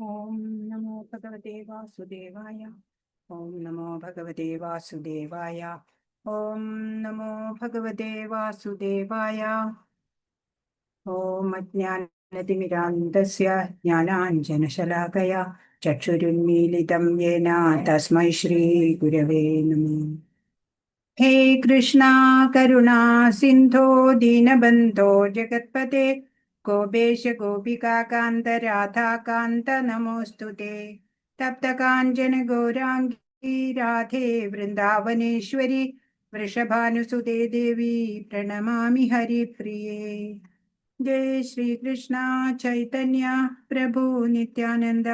ഓം നമോ ഭഗവതേ വാസുദേവായ. ഓം നമോ ഭഗവതേ വാസുദേവായ. ഓം നമോ ഭഗവതേ വാസുദേവായ. ഓം അജ്ഞാനതിമിരാന്തസ്യ ജ്ഞാനാഞ്ജനശലാകയാ ചക്ഷുരുന്മീലിതം യേന തസ്മൈ ശ്രീ ഗുരവേ നമഃ. ഹേ കൃഷ്ണ കരുണാ സിന്ധോ ദീനബന്ധോ ജഗത്പതേ ഗോപേശ ഗോപികാകാന്ത രാധാകാന്ത നമോസ്തുതേ. തപ്തകാഞ്ചന ഗൗരാംഗീ രാധേ വൃന്ദാവനേശ്വരി വൃഷഭാനുസുതേ ദേവി പ്രണമാമി ഹരിപ്രിയേ. ജയ ശ്രീകൃഷ്ണ ചൈതന്യ പ്രഭു നിത്യാനന്ദ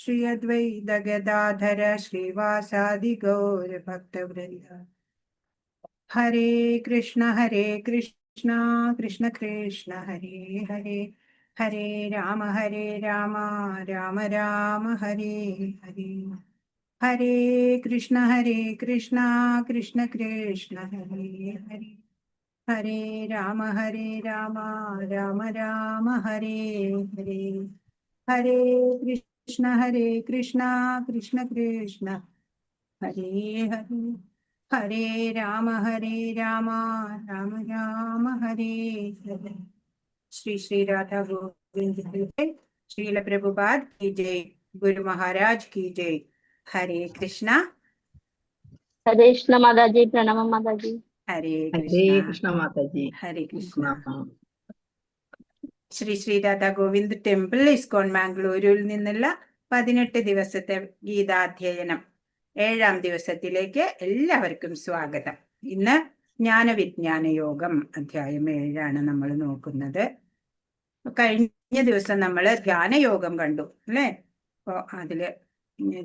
ശ്രീ അദ്വൈത ഗദാധര ശ്രീവാസാദി ഗൗര ഭക്തവൃന്ദ. ഹരേ കൃഷ്ണ കൃഷ്ണ കൃഷ്ണ ഹരേ ഹരേ, ഹരേ രാമ രാമ രാമ ഹരേ ഹരേ. ഹരേ കൃഷ്ണ കൃഷ്ണ കൃഷ്ണ ഹരേ ഹരേ, ഹരേ രാമ രാമ രാമ ഹരേ ഹരേ. ഹരേ കൃഷ്ണ കൃഷ്ണ കൃഷ്ണ ഹരേ ഹരേ, ഹരേ രാമ രാമ രാമ ഹരേ ഹരേ. ശ്രീ രാധാ ഗോവിന്ദ की जय, श्रील प्रभुपाद की जय, गुरु महाराज की जय. हरे कृष्णा. हरे कृष्ण माताजी, प्रणाम माताजी. हरे कृष्ण माताजी. हरे कृष्णा. ശ്രീ രാധാ ഗോവിന്ദ് ടെമ്പിൾ ഇസ്കോൺ മാംഗ്ലൂരിൽ നിന്നുള്ള 18 ദിവസത്തെ ഗീതാധ്യയനം 7ാം ദിവസത്തിലേക്ക് എല്ലാവർക്കും സ്വാഗതം. ഇന്ന് ജ്ഞാനവിജ്ഞാന യോഗം അധ്യായം 7 നമ്മൾ നോക്കുന്നത്. കഴിഞ്ഞ ദിവസം നമ്മൾ ധ്യാനയോഗം കണ്ടു അല്ലേ? അപ്പോൾ അതില്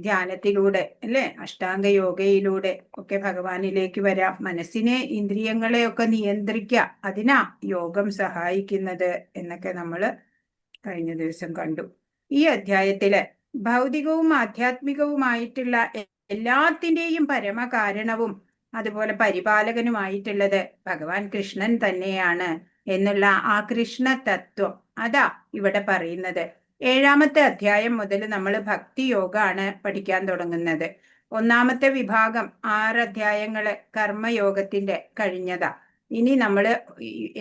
ധ്യാനത്തിലൂടെ അല്ലെ, അഷ്ടാംഗ യോഗയിലൂടെ ഒക്കെ ഭഗവാനിലേക്ക് വരാം. മനസ്സിനെ ഇന്ദ്രിയങ്ങളെ ഒക്കെ നിയന്ത്രിക്കുക, അതിനാ യോഗം സഹായിക്കുന്നത് എന്നൊക്കെ നമ്മൾ കഴിഞ്ഞ ദിവസം കണ്ടു. ഈ അധ്യായത്തില് ഭൗതികവും ആധ്യാത്മികവുമായിട്ടുള്ള എല്ലാത്തിൻ്റെയും പരമകാരണവും അതുപോലെ പരിപാലകനുമായിട്ടുള്ളത് ഭഗവാൻ കൃഷ്ണൻ തന്നെയാണ് എന്നുള്ള ആ കൃഷ്ണ തത്വം അതാ ഇവിടെ പറയുന്നത്. 7ാമത്തെ അധ്യായം മുതൽ നമ്മൾ ഭക്തി യോഗമാണ് പഠിക്കാൻ തുടങ്ങുന്നത്. 1ാമത്തെ വിഭാഗം 6 അധ്യായങ്ങള് കർമ്മയോഗത്തിന്റെ കഴിഞ്ഞതാ. ഇനി നമ്മൾ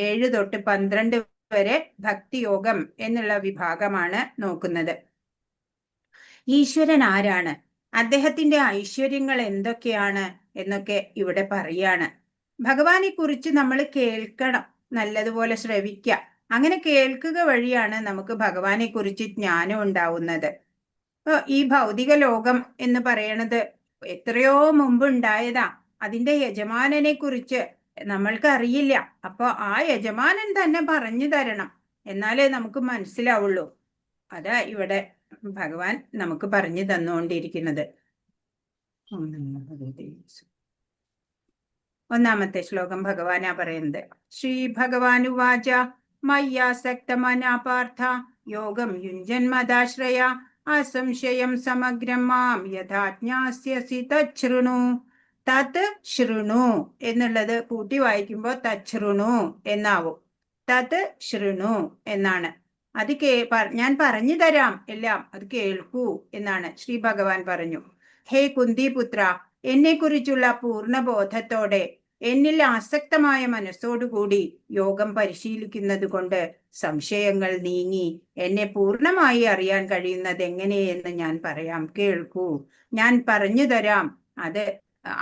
7 തൊട്ട് 12 വരെ ഭക്തിയോഗം എന്നുള്ള വിഭാഗമാണ് നോക്കുന്നത്. ഈശ്വരൻ ആരാണ്, അദ്ദേഹത്തിന്റെ ഐശ്വര്യങ്ങൾ എന്തൊക്കെയാണ് എന്നൊക്കെ ഇവിടെ പറയാണ്. ഭഗവാനെ കുറിച്ച് നമ്മൾ കേൾക്കണം, നല്ലതുപോലെ ശ്രവിക്കുക. അങ്ങനെ കേൾക്കുക വഴിയാണ് നമുക്ക് ഭഗവാനെ കുറിച്ച് ജ്ഞാനം ഉണ്ടാവുന്നത്. ഈ ഭൗതിക ലോകം എന്ന് പറയണത് എത്രയോ മുമ്പ് ഉണ്ടായതാ. അതിന്റെ യജമാനനെ കുറിച്ച് നമ്മൾക്ക് അറിയില്ല. അപ്പൊ ആ യജമാനൻ തന്നെ പറഞ്ഞു തരണം, എന്നാലേ നമുക്ക് മനസ്സിലാവുള്ളൂ. അതാ ഇവിടെ ഭഗവാൻ നമുക്ക് പറഞ്ഞു തന്നുകൊണ്ടിരിക്കുന്നത്. 1ാമത്തെ ശ്ലോകം ഭഗവാനാ പറയുന്നത്. ശ്രീ ഭഗവാനുവാച മയ്യാസക്തമനാ പാർത്ഥ യോഗം യുഞ്ജന്മദാശ്രയ അസംശയം സമഗ്രം മാം യഥാ ജ്ഞാസ്യസി തച്ഛൃണു. തത് ശൃണു എന്നുള്ളത് കൂട്ടി വായിക്കുമ്പോൾ തച്ഛൃണു എന്നാവും. തത് ശൃണു എന്നാണ്. അത് ഞാൻ പറഞ്ഞു തരാം എല്ലാം, അത് കേൾക്കൂ എന്നാണ് ശ്രീ ഭഗവാൻ പറഞ്ഞു. ഹേ കുന്തിപുത്ര, എന്നെ കുറിച്ചുള്ള പൂർണ്ണബോധത്തോടെ എന്നിൽ ആസക്തമായ മനസ്സോടുകൂടി യോഗം പരിശീലിക്കുന്നത് കൊണ്ട് സംശയങ്ങൾ നീങ്ങി എന്നെ പൂർണ്ണമായി അറിയാൻ കഴിയുന്നത് എങ്ങനെയെന്ന് ഞാൻ പറയാം, കേൾക്കൂ. ഞാൻ പറഞ്ഞു തരാം,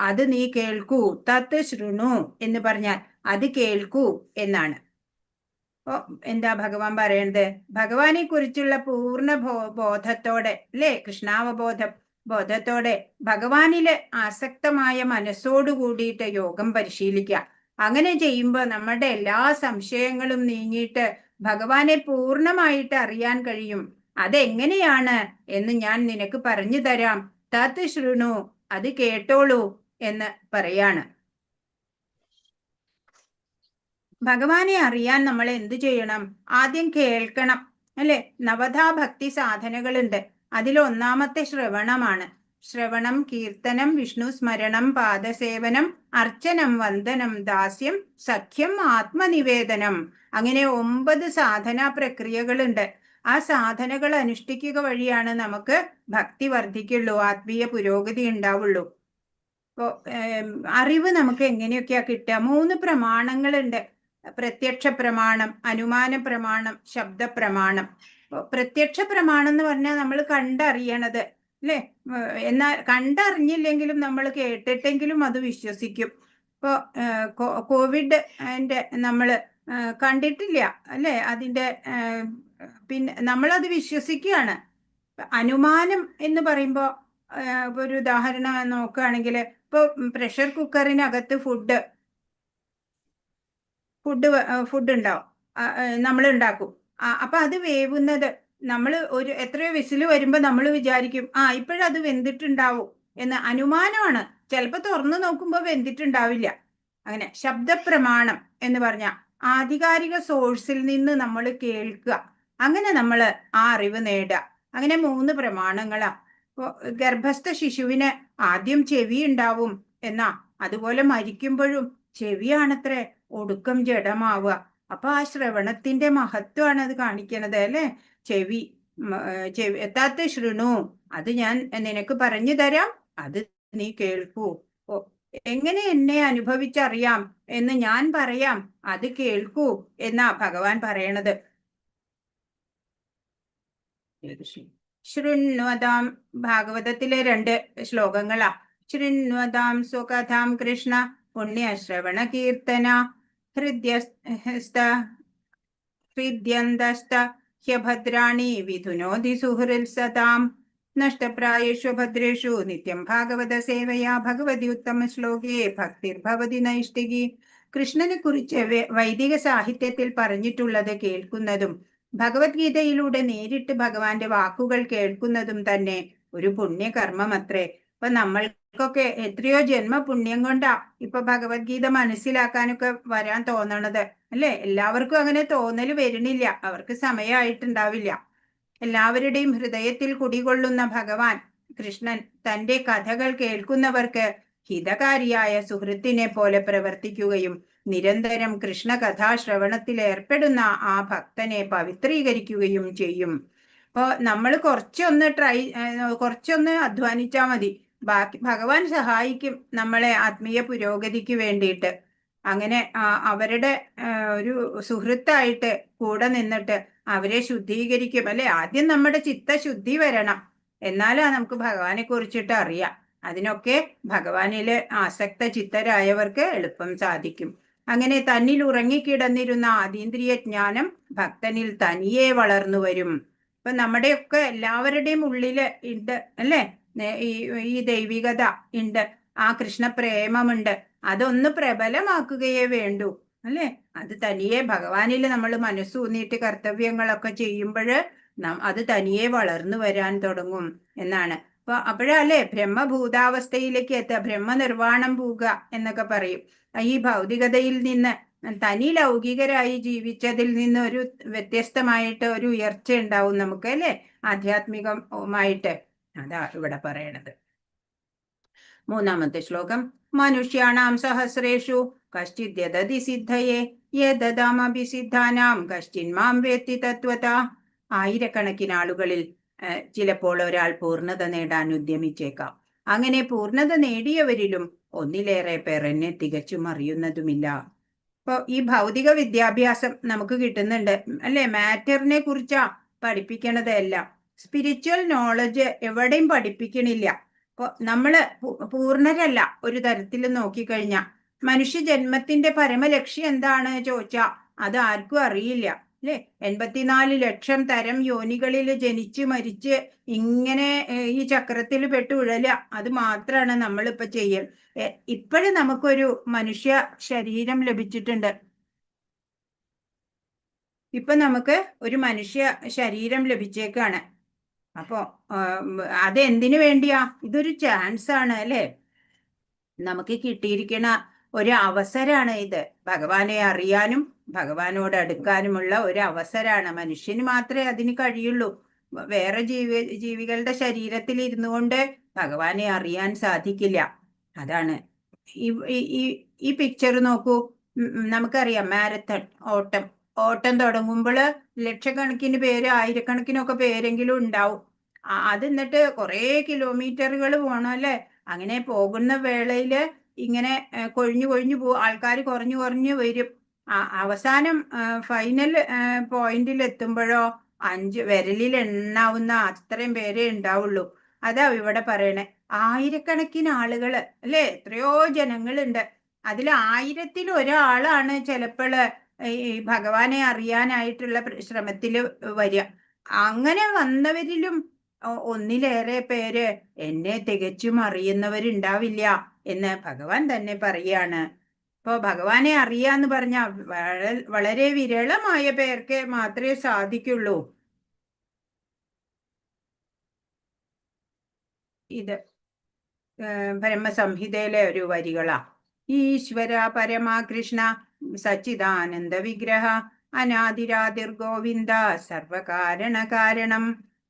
അത് നീ കേൾക്കൂ. തത് ശൃണു എന്ന് പറഞ്ഞാൽ അത് കേൾക്കൂ എന്നാണ്. എന്താ ഭഗവാൻ പറയണത്? ഭഗവാനെ കുറിച്ചുള്ള പൂർണ്ണ ബോധത്തോടെ അല്ലേ, ബോധത്തോടെ ഭഗവാനില് ആസക്തമായ മനസ്സോടു കൂടിയിട്ട് യോഗം പരിശീലിക്കുക. അങ്ങനെ ചെയ്യുമ്പോൾ നമ്മുടെ എല്ലാ സംശയങ്ങളും നീങ്ങിയിട്ട് ഭഗവാനെ പൂർണ്ണമായിട്ട് അറിയാൻ കഴിയും. അതെങ്ങനെയാണ് എന്ന് ഞാൻ നിനക്ക് പറഞ്ഞു തരാം. തത് ശൃണു, അത് കേട്ടോളൂ എന്ന് പറയാണ്. ഭഗവാനെ അറിയാൻ നമ്മൾ എന്തു ചെയ്യണം? ആദ്യം കേൾക്കണം അല്ലെ. നവധാ ഭക്തി സാധനകളുണ്ട്. അതിൽ 1ാമത്തെ ശ്രവണമാണ്. ശ്രവണം, കീർത്തനം, വിഷ്ണു സ്മരണം, പാദസേവനം, അർച്ചനം, വന്ദനം, ദാസ്യം, സഖ്യം, ആത്മനിവേദനം. അങ്ങനെ 9 സാധനാ പ്രക്രിയകളുണ്ട്. ആ സാധനകൾ അനുഷ്ഠിക്കുക വഴിയാണ് നമുക്ക് ഭക്തി വർദ്ധിക്കുള്ളൂ, ആത്മീയ പുരോഗതി ഉണ്ടാവുള്ളൂ. ഇപ്പോൾ അറിവ് നമുക്ക് എങ്ങനെയൊക്കെയാ കിട്ടുക? 3 പ്രമാണങ്ങളുണ്ട്. പ്രത്യക്ഷ പ്രമാണം, അനുമാന പ്രമാണം, ശബ്ദ പ്രമാണം. പ്രത്യക്ഷ പ്രമാണം എന്ന് പറഞ്ഞാൽ നമ്മൾ കണ്ടറിയണത് അല്ലേ? എന്നാൽ കണ്ടറിഞ്ഞില്ലെങ്കിലും നമ്മൾ കേട്ടിട്ടെങ്കിലും അത് വിശ്വസിക്കും. ഇപ്പോൾ കോവിഡ് നമ്മൾ കണ്ടിട്ടില്ല അല്ലേ? അതിൻ്റെ പിന്നെ നമ്മളത് വിശ്വസിക്കുകയാണ്. അനുമാനം എന്ന് പറയുമ്പോൾ ഒരു ഉദാഹരണം നോക്കുകയാണെങ്കിൽ, ഇപ്പോൾ പ്രഷർ കുക്കറിനകത്ത് ഫുഡ് ഉണ്ടാവും, നമ്മൾ ഉണ്ടാക്കും. അപ്പൊ അത് വേവുന്നത് നമ്മൾ എത്രയോ വിസിൽ വരുമ്പോൾ നമ്മൾ വിചാരിക്കും ഇപ്പോഴത് വെന്തിട്ടുണ്ടാവും എന്ന്. അനുമാനമാണ്. ചിലപ്പോൾ തുറന്നു നോക്കുമ്പോൾ വെന്തിട്ടുണ്ടാവില്ല. അങ്ങനെ ശബ്ദപ്രമാണം എന്ന് പറഞ്ഞാൽ ആധികാരിക സോഴ്സിൽ നിന്ന് നമ്മൾ കേൾക്കുക, അങ്ങനെ നമ്മൾ ആ അറിവ് നേടുക. അങ്ങനെ 3 പ്രമാണങ്ങളാ. ഇപ്പോൾ ഗർഭസ്ഥ ശിശുവിന് ആദ്യം ചെവി ഉണ്ടാവും എന്നാ, അതുപോലെ മരിക്കുമ്പോഴും ചെവിയാണത്രേ ഒടുക്കം ജഡമാവുക. അപ്പൊ ആ ശ്രവണത്തിന്റെ മഹത്വമാണ് അത് കാണിക്കണത് അല്ലെ? ചെവി എത്താത്ത ശൃണു, അത് ഞാൻ നിനക്ക് പറഞ്ഞു തരാം, അത് നീ കേൾക്കൂ. എങ്ങനെ എന്നെ അനുഭവിച്ചറിയാം എന്ന് ഞാൻ പറയാം, അത് കേൾക്കൂ എന്നാ ഭഗവാൻ പറയണത്. ശൃണ്വതാം, ഭാഗവതത്തിലെ 2 ശ്ലോകങ്ങളാ. ശൃണ്വതാം സ്വകഥാം കൃഷ്ണ പുണ്യശ്രവണ കീർത്തന ഹൃദ്യന്തസ്ത ഹ്യഭദ്രാണി വിധുനോതി സുഹൃൽ സതാം നഷ്ടപ്രായേഷു ഭദ്രേഷു നിത്യം ഭാഗവത സേവയാ ഭഗവതി ഉത്തമ ശ്ലോകേ ഭക്തിർഭവതി നൈഷ്ഠികി. കൃഷ്ണനെ കുറിച്ച് വൈദിക സാഹിത്യത്തിൽ പറഞ്ഞിട്ടുള്ളത് കേൾക്കുന്നതും ഭഗവത്ഗീതയിലൂടെ നേരിട്ട് ഭഗവാന്റെ വാക്കുകൾ കേൾക്കുന്നതും തന്നെ ഒരു പുണ്യകർമ്മമത്രേ. ഇപ്പൊ നമ്മൾക്കൊക്കെ എത്രയോ ജന്മപുണ്യം കൊണ്ടാ ഇപ്പൊ ഭഗവത്ഗീത മനസ്സിലാക്കാനൊക്കെ വരാൻ തോന്നണത് അല്ലെ? എല്ലാവർക്കും അങ്ങനെ തോന്നൽ വരുന്നില്ല, അവർക്ക് സമയമായിട്ടുണ്ടാവില്ല. എല്ലാവരുടെയും ഹൃദയത്തിൽ കുടികൊള്ളുന്ന ഭഗവാൻ കൃഷ്ണൻ തന്റെ കഥകൾ കേൾക്കുന്നവർക്ക് ഹിതകാരിയായ സുഹൃത്തിനെ പോലെ പ്രവർത്തിക്കുകയും നിരന്തരം കൃഷ്ണ കഥാശ്രവണത്തിൽ ഏർപ്പെടുന്ന ആ ഭക്തനെ പവിത്രീകരിക്കുകയും ചെയ്യും. അപ്പോൾ നമ്മൾ കുറച്ചൊന്ന് അധ്വാനിച്ചാൽ മതി, ബാക്കി ഭഗവാൻ സഹായിക്കും നമ്മളെ ആത്മീയ പുരോഗതിക്ക് വേണ്ടിയിട്ട്. അങ്ങനെ അവരുടെ ഒരു സുഹൃത്തായിട്ട് കൂടെ നിന്നിട്ട് അവരെ ശുദ്ധീകരിക്കും അല്ലെ? ആദ്യം നമ്മുടെ ചിത്തശുദ്ധി വരണം, എന്നാലാ നമുക്ക് ഭഗവാനെ കുറിച്ചിട്ട് അറിയാം. അതിനൊക്കെ ഭഗവാനില് ആസക്ത ചിത്തരായവർക്ക് എളുപ്പം സാധിക്കും. അങ്ങനെ തന്നിൽ ഉറങ്ങിക്കിടന്നിരുന്ന അതീന്ദ്രിയ ജ്ഞാനം ഭക്തനിൽ തനിയെ വളർന്നു വരും. ഇപ്പൊ നമ്മുടെയൊക്കെ എല്ലാവരുടെയും ഉള്ളില് ഉണ്ട് അല്ലെ? ഈ ദൈവികത ഉണ്ട്, ആ കൃഷ്ണപ്രേമമുണ്ട്. അതൊന്ന് പ്രബലമാക്കുകയേ വേണ്ടൂ അല്ലെ? അത് തനിയെ ഭഗവാനിൽ നമ്മൾ മനസ്സൂന്നിയിട്ട് കർത്തവ്യങ്ങളൊക്കെ ചെയ്യുമ്പോൾ അത് തനിയെ വളർന്നു വരാൻ തുടങ്ങും എന്നാണ്. അപ്പോഴല്ലേ ബ്രഹ്മഭൂതാവസ്ഥയിലേക്ക് എത്തുക, ബ്രഹ്മനിർവാണം പോവുക എന്നൊക്കെ പറയും. ഈ ഭൗതികതയിൽ നിന്ന് തനി ലൗകികരായി ജീവിച്ചതിൽ നിന്ന് ഒരു വ്യത്യസ്തമായിട്ട് ഒരു ഉയർച്ച ഉണ്ടാവും നമുക്ക് അല്ലെ? ആധ്യാത്മികമായിട്ട്. അതാ ഇവിടെ പറയണത്. 3-ാമത്തെ ശ്ലോകം. മനുഷ്യാണാം സഹസ്രേഷു കശ്ചിത് യദതി സിദ്ധയേ യദദാമപി സിദ്ധാനാം കശ്ചിന്മാം വേത്തി തത്വത. ആയിരക്കണക്കിന് ആളുകളിൽ ചിലപ്പോൾ ഒരാൾ പൂർണ്ണത നേടാൻ ഉദ്യമിച്ചേക്കാം. അങ്ങനെ പൂർണ്ണത നേടിയവരിലും ഒന്നിലേറെ പേർ എന്നെ തികച്ചും അറിയുന്നതുമില്ല. ഇപ്പോൾ ഈ ഭൗതിക വിദ്യാഭ്യാസം നമുക്ക് കിട്ടുന്നുണ്ട് അല്ലെ? മാറ്ററിനെ കുറിച്ചാ പഠിപ്പിക്കണത് എല്ലാം. സ്പിരിച്വൽ നോളജ് എവിടെയും പഠിപ്പിക്കണില്ല. അപ്പോൾ നമ്മള് പൂർണ്ണരല്ല ഒരു തരത്തിൽ നോക്കിക്കഴിഞ്ഞാൽ. മനുഷ്യ ജന്മത്തിന്റെ പരമലക്ഷ്യം എന്താണ് ചോദിച്ചാ അത് ആർക്കും അറിയില്ല അല്ലെ? 84 ലക്ഷം തരം യോനികളിൽ ജനിച്ച് മരിച്ച് ഇങ്ങനെ ഈ ചക്രത്തിൽ പെട്ട് ഉഴലുക, അത് മാത്രമാണ് നമ്മളിപ്പോ ചെയ്യൽ. ഇപ്പോഴും നമുക്കൊരു മനുഷ്യ ശരീരം ലഭിച്ചിട്ടുണ്ട്. ഇപ്പൊ നമുക്ക് ഒരു മനുഷ്യ ശരീരം ലഭിച്ചേക്കാണ്. അപ്പോ അതെന്തിനു വേണ്ടിയാ? ഇതൊരു ചാൻസ് ആണ് അല്ലെ? നമുക്ക് കിട്ടിയിരിക്കുന്ന ഒരു അവസരമാണ് ഇത്. ഭഗവാനെ അറിയാനും ഭഗവാനോട് അടുക്കാനുമുള്ള ഒരു അവസരമാണ്. മനുഷ്യന് മാത്രമേ അതിന് കഴിയുള്ളൂ. വേറെ ജീവികളുടെ ശരീരത്തിൽ ഇരുന്നു കൊണ്ട് ഭഗവാനെ അറിയാൻ സാധിക്കില്ല. അതാണ് ഈ പിക്ചർ നോക്കൂ. നമുക്കറിയാം മാരത്തൺ ഓട്ടം ഓട്ടം തുടങ്ങുമ്പോൾ ലക്ഷക്കണക്കിന് പേര്, ആയിരക്കണക്കിനൊക്കെ പേരെങ്കിലും ഉണ്ടാവും. അത് എന്നിട്ട് കുറേ കിലോമീറ്ററുകൾ പോകണം അല്ലേ? അങ്ങനെ പോകുന്ന വേളയില് ഇങ്ങനെ കൊഴിഞ്ഞു കൊഴിഞ്ഞു ആൾക്കാർ കുറഞ്ഞു കുറഞ്ഞു വരും. അവസാനം ഫൈനൽ പോയിന്റിൽ എത്തുമ്പോഴോ 5 വിരലിൽ എണ്ണാവുന്ന അത്രയും പേരേ ഉണ്ടാവുള്ളൂ. അതാ ഇവിടെ പറയണേ. ആയിരക്കണക്കിന് ആളുകള് അല്ലേ? എത്രയോ ജനങ്ങളുണ്ട്. അതിൽ 1000-ൽ ഒരാളാണ് ചിലപ്പോൾ ഈ ഭഗവാനെ അറിയാനായിട്ടുള്ള ശ്രമത്തില് വരിക. അങ്ങനെ വന്നവരിലും ഒന്നിലേറെ പേര് എന്നെ തികച്ചും അറിയുന്നവരുണ്ടാവില്ല എന്ന് ഭഗവാൻ തന്നെ പറയാണ്. ഇപ്പൊ ഭഗവാനെ അറിയാന്ന് പറഞ്ഞ വളരെ വിരളമായ പേർക്ക് മാത്രമേ സാധിക്കുള്ളൂ. ഇത് ബ്രഹ്മസംഹിതയിലെ ഒരു വരികളാ. ഈശ്വര പരമാകൃഷ്ണ സച്ചിദാനന്ദ വിഗ്രഹ അനാദിരാതിർ ഗോവിന്ദ സർവകാരണ കാരണം.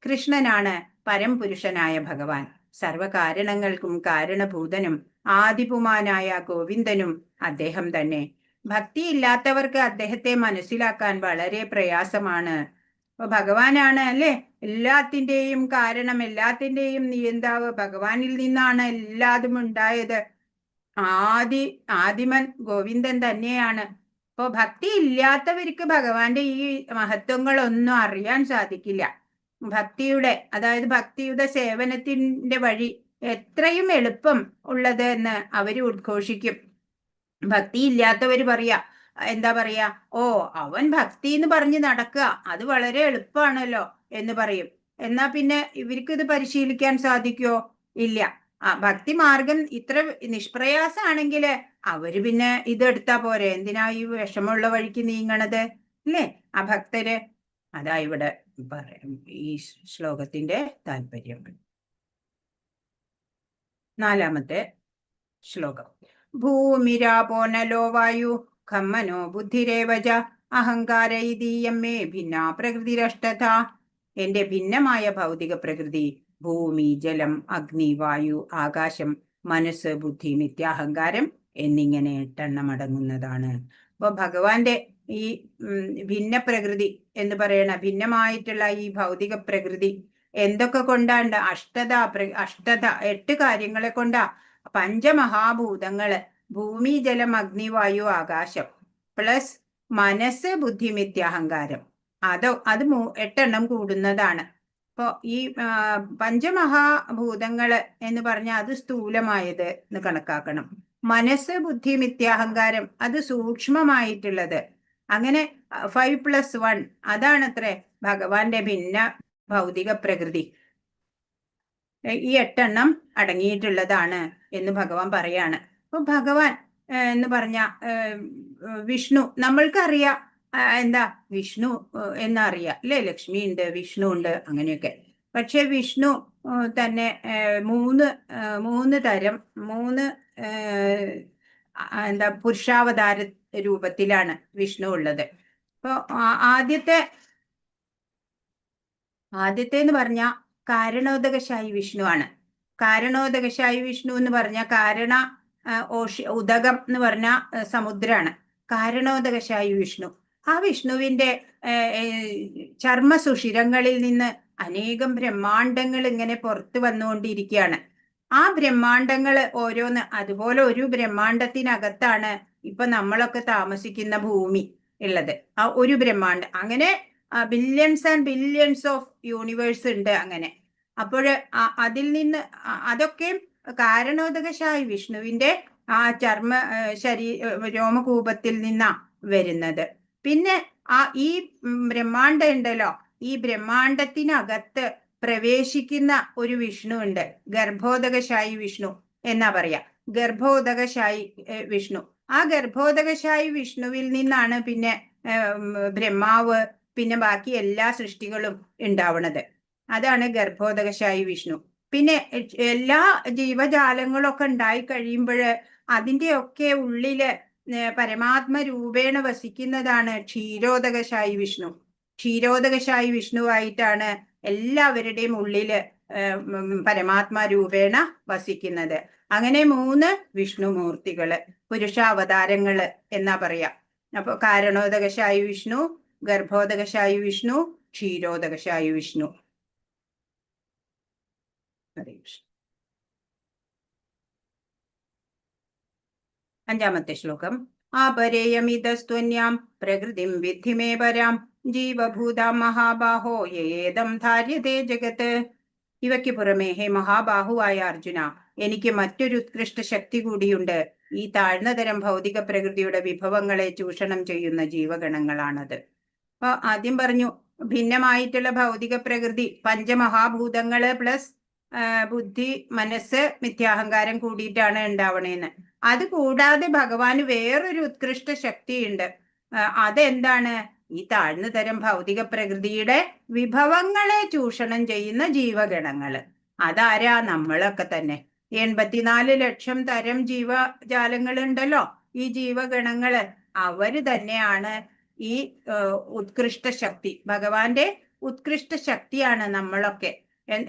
കൃഷ്ണനാണ് പരംപുരുഷനായ ഭഗവാൻ. സർവകാരണങ്ങൾക്കും കാരണഭൂതനും ആദിപുമാനായ ഗോവിന്ദനും അദ്ദേഹം തന്നെ. ഭക്തിയില്ലാത്തവർക്ക് അദ്ദേഹത്തെ മനസ്സിലാക്കാൻ വളരെ പ്രയാസമാണ്. അപ്പൊ ഭഗവാനാണ് അല്ലേ എല്ലാത്തിൻ്റെയും കാരണം, എല്ലാത്തിൻ്റെയും നിയന്താവ്. ഭഗവാനിൽ നിന്നാണ് എല്ലാതും ഉണ്ടായത്. ആദിമൻ ഗോവിന്ദൻ തന്നെയാണ്. അപ്പൊ ഭക്തി ഇല്ലാത്തവർക്ക് ഭഗവാന്റെ ഈ മഹത്വങ്ങളൊന്നും അറിയാൻ സാധിക്കില്ല. ഭക്തിയുടെ, അതായത് ഭക്തിയുടെ സേവനത്തിന്റെ വഴി എത്രയും എളുപ്പം ഉള്ളത് എന്ന് അവര് ഉദ്ഘോഷിക്കും. ഭക്തി ഇല്ലാത്തവര് പറയാ, എന്താ പറയാ, ഓ അവൻ ഭക്തി എന്ന് പറഞ്ഞ് നടക്കുക, അത് വളരെ എളുപ്പമാണല്ലോ എന്ന് പറയും. എന്നാ പിന്നെ ഇവർക്ക് ഇത് പരിശീലിക്കാൻ സാധിക്കുമോ? ഇല്ല. ഭക്തി മാർഗം ഇത്ര നിഷ്പ്രയാസാണെങ്കിൽ അവര് പിന്നെ ഇതെടുത്താ പോരെ? എന്തിനാ ഈ വിഷമുള്ള വഴിക്ക് നീങ്ങണത് അല്ലേ ആ ഭക്തര്? അതാ ഇവിടെ ഈ ശ്ലോകത്തിന്റെ താല്പര്യം. 4-ാമത്തെ ശ്ലോകം. ഭൂമിരാപോ നലോ വായു ഖമ്മനോ ബുദ്ധിരേവജ അഹങ്കാര ഇതീയം മേ ഭിന്ന പ്രകൃതിരഷ്ടത. എന്റെ ഭിന്നമായ ഭൗതിക പ്രകൃതി ഭൂമി, ജലം, അഗ്നി, വായു, ആകാശം, മനസ്സ്, ബുദ്ധി, നിത്യാഹങ്കാരം എന്നിങ്ങനെ 8 അടങ്ങുന്നതാണ്. അപ്പൊ ഭഗവാന്റെ ഈ ഭിന്ന പ്രകൃതി എന്ന് പറയണ ഭിന്നമായിട്ടുള്ള ഈ ഭൗതിക പ്രകൃതി എന്തൊക്കെ കൊണ്ടാണ്ട്? അഷ്ടത 8 കാര്യങ്ങളെ കൊണ്ടാ. പഞ്ചമഹാഭൂതങ്ങള് ഭൂമി, ജലം, അഗ്നി, വായു, ആകാശം പ്ലസ് മനസ്സ്, ബുദ്ധി, മിഥ്യാഹങ്കാരം. അത് 8 കൂടുന്നതാണ്. അപ്പോ ഈ പഞ്ചമഹാഭൂതങ്ങള് എന്ന് പറഞ്ഞാൽ അത് സ്ഥൂലമായത് എന്ന് കണക്കാക്കണം. മനസ്സ്, ബുദ്ധി, മിഥ്യാഹങ്കാരം അത് സൂക്ഷ്മമായിട്ടുള്ളത്. അങ്ങനെ 5+1 അതാണത്രേ ഭഗവാന്റെ ഭിന്ന ഭൗതിക പ്രകൃതി. ഈ 8 അടങ്ങിയിട്ടുള്ളതാണ് എന്ന് ഭഗവാൻ പറയാണ്. അപ്പൊ ഭഗവാൻ എന്ന് പറഞ്ഞ വിഷ്ണു നമ്മൾക്കറിയാം. എന്താ വിഷ്ണു എന്നറിയാം അല്ലെ? ലക്ഷ്മി ഉണ്ട്, വിഷ്ണു ഉണ്ട്, അങ്ങനെയൊക്കെ. പക്ഷെ വിഷ്ണു തന്നെ 3 തരം 3 എന്താ പുരുഷാവതാര രൂപത്തിലാണ് വിഷ്ണു ഉള്ളത്. അപ്പൊ ആദ്യത്തെ എന്ന് പറഞ്ഞ കാരണോദകശായി വിഷ്ണു ആണ്. കാരണോദകശായി വിഷ്ണു എന്ന് പറഞ്ഞ ഉദകം എന്ന് പറഞ്ഞ സമുദ്രാണ് കാരണോദകശായി വിഷ്ണു. ആ വിഷ്ണുവിന്റെ ചർമ്മസുഷിരങ്ങളിൽ നിന്ന് അനേകം ബ്രഹ്മാണ്ടങ്ങൾ ഇങ്ങനെ പുറത്തു വന്നുകൊണ്ടിരിക്കുകയാണ്. ആ ബ്രഹ്മാണ്ടങ്ങൾ ഓരോന്ന്, അതുപോലെ ഒരു ബ്രഹ്മാണ്ടത്തിനകത്താണ് ഇപ്പൊ നമ്മളൊക്കെ താമസിക്കുന്ന ഭൂമി ഉള്ളത്. ആ ഒരു ബ്രഹ്മാണ്ടം. അങ്ങനെ billions and billions of universe ഉണ്ട്. അങ്ങനെ അപ്പോൾ അതിൽ നിന്ന് അതൊക്കെ കാരണോദകശായി വിഷ്ണുവിന്റെ ആ രോമകൂപത്തിൽ നിന്നാ വരുന്നത്. പിന്നെ ഈ ബ്രഹ്മാണ്ടം ഉണ്ടല്ലോ, ഈ ബ്രഹ്മാണ്ടത്തിനകത്ത് പ്രവേശിക്കുന്ന ഒരു വിഷ്ണു ഉണ്ട്, ഗർഭോദകശായി വിഷ്ണു എന്നാ പറയാ. ഗർഭോദകശായി വിഷ്ണു. ആ ഗർഭോദകശായി വിഷ്ണുവിൽ നിന്നാണ് പിന്നെ ബ്രഹ്മാവ്, പിന്നെ ബാക്കി എല്ലാ സൃഷ്ടികളും ഉണ്ടാവുന്നത്. അതാണ് ഗർഭോദകശായി വിഷ്ണു. പിന്നെ എല്ലാ ജീവജാലങ്ങളൊക്കെ ഉണ്ടായി കഴിയുമ്പോൾ അതിൻ്റെയൊക്കെ ഉള്ളില് പരമാത്മ രൂപേണ വസിക്കുന്നതാണ് ക്ഷീരോദകശായി വിഷ്ണു. ക്ഷീരോദകശായി വിഷ്ണുവായിട്ടാണ് എല്ലാവരുടെയും ഉള്ളില് പരമാത്മ രൂപേണ വസിക്കുന്നത്. അങ്ങനെ 3 വിഷ്ണുമൂർത്തികള്, പുരുഷാവതാരങ്ങള് എന്നാ പറയാ. അപ്പൊ കാരണോദകശായി വിഷ്ണു, ഗർഭോദകശായി വിഷ്ണു, ക്ഷീരോദകശായി വിഷ്ണു. ഹരേ കൃഷ്ണ. അഞ്ചാമത്തെ ശ്ലോകം. ആപരേയമിതസ്ത്വന്യാം പ്രകൃതിം വിദ്ധി മേ പരാം ജീവഭൂതാം മഹാബാഹോ യേദം ധാര്യതേ ജഗത്ത്. ഇവയ്ക്ക് പുറമേ ഹേ മഹാബാഹുവായ അർജുന, എനിക്ക് മറ്റൊരു ഉത്കൃഷ്ട ശക്തി കൂടിയുണ്ട്. ഈ താഴ്ന്ന തരം ഭൗതിക പ്രകൃതിയുടെ വിഭവങ്ങളെ ചൂഷണം ചെയ്യുന്ന ജീവഗണങ്ങളാണത്. അപ്പൊ ആദ്യം പറഞ്ഞു ഭിന്നമായിട്ടുള്ള ഭൗതിക പ്രകൃതി, പഞ്ചമഹാഭൂതങ്ങള് പ്ലസ് ബുദ്ധി, മനസ്സ്, മിഥ്യാഹങ്കാരം കൂടിയിട്ടാണ് ഉണ്ടാവണേന്ന്. അത് കൂടാതെ ഭഗവാന് വേറൊരു ഉത്കൃഷ്ട ശക്തിയുണ്ട്. അതെന്താണ്? ഈ താഴ്ന്ന തരം ഭൗതിക പ്രകൃതിയുടെ വിഭവങ്ങളെ ചൂഷണം ചെയ്യുന്ന ജീവഗണങ്ങള്. അതാരാ? നമ്മളൊക്കെ തന്നെ. 84 ലക്ഷം തരം ജീവജാലങ്ങളുണ്ടല്ലോ, ഈ ജീവഗണങ്ങള്. അവര് തന്നെയാണ് ഈ ഉത്കൃഷ്ട ശക്തി. ഭഗവാന്റെ ഉത്കൃഷ്ട ശക്തിയാണ് നമ്മളൊക്കെ.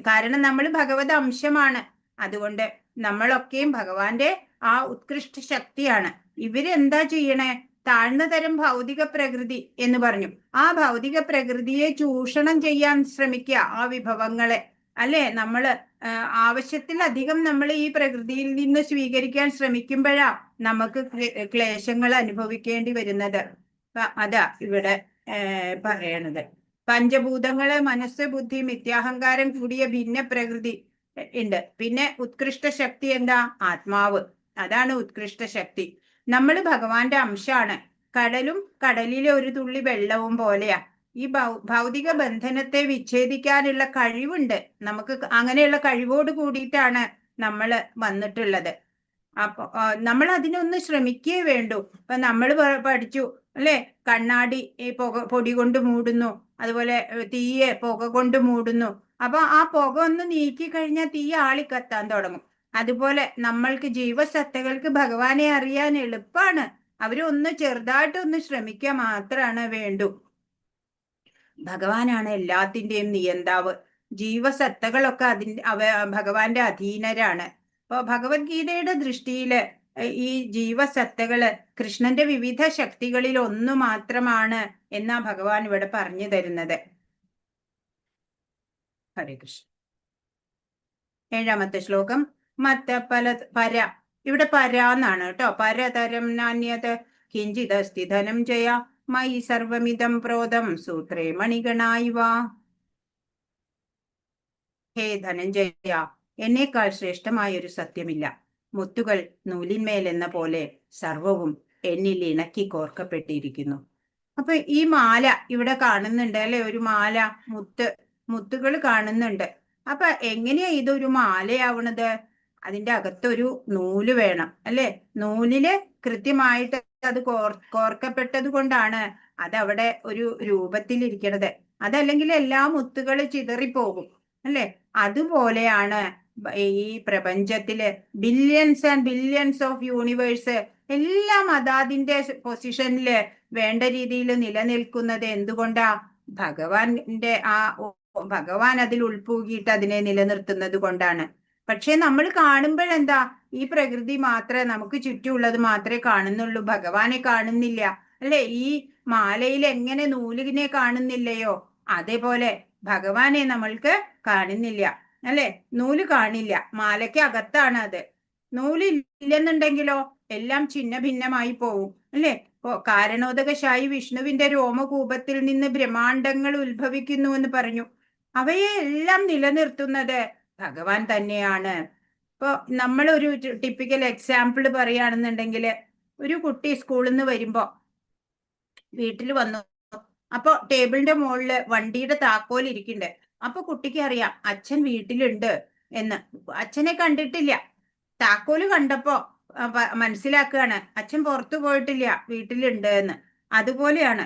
കാരണം നമ്മൾ ഭഗവത് അംശമാണ്. അതുകൊണ്ട് നമ്മളൊക്കെയും ഭഗവാന്റെ ആ ഉത്കൃഷ്ട ശക്തിയാണ്. ഇവരെന്താ ചെയ്യണേ? താഴ്ന്ന തരം ഭൗതിക പ്രകൃതി എന്ന് പറഞ്ഞു. ആ ഭൗതിക പ്രകൃതിയെ ചൂഷണം ചെയ്യാൻ ശ്രമിക്കുക, ആ വിഭവങ്ങളെ. അല്ലെ, നമ്മള് ആവശ്യത്തിലധികം നമ്മൾ ഈ പ്രകൃതിയിൽ നിന്ന് സ്വീകരിക്കാൻ ശ്രമിക്കുമ്പോഴാ നമുക്ക് ക്ലേശങ്ങൾ അനുഭവിക്കേണ്ടി വരുന്നത്. അതാ ഇവിടെ പറയണത്. പഞ്ചഭൂതങ്ങള്, മനസ്സ്, ബുദ്ധി, മിഥ്യാഹങ്കാരം കൂടിയ ഭിന്ന പ്രകൃതി ഉണ്ട്. പിന്നെ ഉത്കൃഷ്ട ശക്തി എന്താ? ആത്മാവ്. അതാണ് ഉത്കൃഷ്ട ശക്തി. നമ്മൾ ഭഗവാന്റെ അംശാണ്. കടലും കടലിലെ ഒരു തുള്ളി വെള്ളവും പോലെയാ. ഈ ഭൗതിക ബന്ധനത്തെ വിച്ഛേദിക്കാനുള്ള കഴിവുണ്ട് നമുക്ക്. അങ്ങനെയുള്ള കഴിവോട് കൂടിയിട്ടാണ് നമ്മൾ വന്നിട്ടുള്ളത്. അപ്പൊ നമ്മൾ അതിനൊന്ന് ശ്രമിക്കേ വേണ്ടൂ. ഇപ്പൊ നമ്മൾ പഠിച്ചു അല്ലെ, കണ്ണാടി ഈ പൊടി കൊണ്ട് മൂടുന്നു, അതുപോലെ തീയെ പുക കൊണ്ട് മൂടുന്നു. അപ്പൊ ആ പുക ഒന്ന് നീക്കി കഴിഞ്ഞാൽ തീ ആളിക്കത്താൻ തുടങ്ങും. അതുപോലെ നമ്മൾക്ക് ജീവസത്തകൾക്ക് ഭഗവാനെ അറിയാൻ എളുപ്പമാണ്. അവരൊന്ന് ചെറുതായിട്ടൊന്ന് ശ്രമിക്കുക മാത്രമാണ് വേണ്ടു. ഭഗവാനാണ് എല്ലാത്തിന്റെയും നിയന്താവ്. ജീവസത്തകളൊക്കെ ഭഗവാന്റെ അധീനരാണ്. അപ്പൊ ഭഗവത്ഗീതയുടെ ദൃഷ്ടിയില് ഈ ജീവസത്തകള് കൃഷ്ണന്റെ വിവിധ ശക്തികളിൽ ഒന്നു മാത്രമാണ് എന്നാ ഭഗവാൻ ഇവിടെ പറഞ്ഞു തരുന്നത്. ഹരേ കൃഷ്ണ. ഏഴാമത്തെ ശ്ലോകം. പര. ഇവിടെ പര എന്നാണ് കേട്ടോ. പരതരം നാന്യത് കിഞ്ചിദസ്തി ധനം ജയ മയി സർവമിതം പ്രോതം സൂത്രേ മണിഗണായിവ. ഹേ ധനഞ്ജയ, എന്നേക്കാൾ ശ്രേഷ്ഠമായൊരു സത്യമില്ല. മുത്തുകൾ നൂലിന്മേൽ എന്ന പോലെ സർവവും എന്നിൽ ഇണക്കി കോർക്കപ്പെട്ടിരിക്കുന്നു. അപ്പൊ ഈ മാല ഇവിടെ കാണുന്നുണ്ട് അല്ലെ, ഒരു മാല, മുത്തുകൾ കാണുന്നുണ്ട്. അപ്പൊ എങ്ങനെയാ ഇതൊരു മാലയാവണത്? അതിന്റെ അകത്തൊരു നൂല് വേണം അല്ലെ. നൂലില് കൃത്യമായിട്ട് അത് കോർക്കപ്പെട്ടത് കൊണ്ടാണ് അതവിടെ ഒരു രൂപത്തിലിരിക്കണത്. അതല്ലെങ്കിൽ എല്ലാ മുത്തുകൾ ചിതറിപ്പോകും അല്ലെ. അതുപോലെയാണ് ഈ പ്രപഞ്ചത്തില് billions and billions of universe എല്ലാം അതാതിന്റെ പൊസിഷനില് വേണ്ട രീതിയിൽ നിലനിൽക്കുന്നത് എന്തുകൊണ്ടാ? ഭഗവാൻ അതിൽ ഉൾപ്പൂകിയിട്ട് അതിനെ നിലനിർത്തുന്നത് കൊണ്ടാണ്. പക്ഷെ നമ്മൾ കാണുമ്പോഴെന്താ? ഈ പ്രകൃതി മാത്രമേ, നമുക്ക് ചുറ്റുമുള്ളത് മാത്രമേ കാണുന്നുള്ളൂ, ഭഗവാനെ കാണുന്നില്ല അല്ലെ. ഈ മാലയിൽ എങ്ങനെ നൂലിനെ കാണുന്നില്ലയോ, അതേപോലെ ഭഗവാനെ നമ്മൾക്ക് കാണുന്നില്ല അല്ലെ. നൂല് കാണില്ല, മാലയ്ക്ക് അകത്താണ് അത്. നൂലില്ലെന്നുണ്ടെങ്കിലോ എല്ലാം ഛിന്ന ഭിന്നമായി പോവും അല്ലെ. കാരണോദകശായി വിഷ്ണുവിന്റെ രോമകൂപത്തിൽ നിന്ന് ബ്രഹ്മാണ്ടങ്ങൾ ഉത്ഭവിക്കുന്നു എന്ന് പറഞ്ഞു. അവയെ എല്ലാം നിലനിർത്തുന്നത് ഭഗവാൻ തന്നെയാണ്. ഇപ്പൊ നമ്മളൊരു ടിപ്പിക്കൽ എക്സാമ്പിൾ പറയുകയാണെന്നുണ്ടെങ്കിൽ, ഒരു കുട്ടി സ്കൂളിൽ നിന്ന് വരുമ്പോ വീട്ടിൽ വന്നു. അപ്പൊ ടേബിളിന്റെ മുകളില് വണ്ടിയുടെ താക്കോൽ ഇരിക്കുന്നുണ്ട്. അപ്പൊ കുട്ടിക്ക് അറിയാം അച്ഛൻ വീട്ടിലുണ്ട് എന്ന്. അച്ഛനെ കണ്ടിട്ടില്ല, താക്കോല് കണ്ടപ്പോ മനസ്സിലാക്കുകയാണ് അച്ഛൻ പുറത്തു പോയിട്ടില്ല, വീട്ടിലുണ്ട് എന്ന്. അതുപോലെയാണ്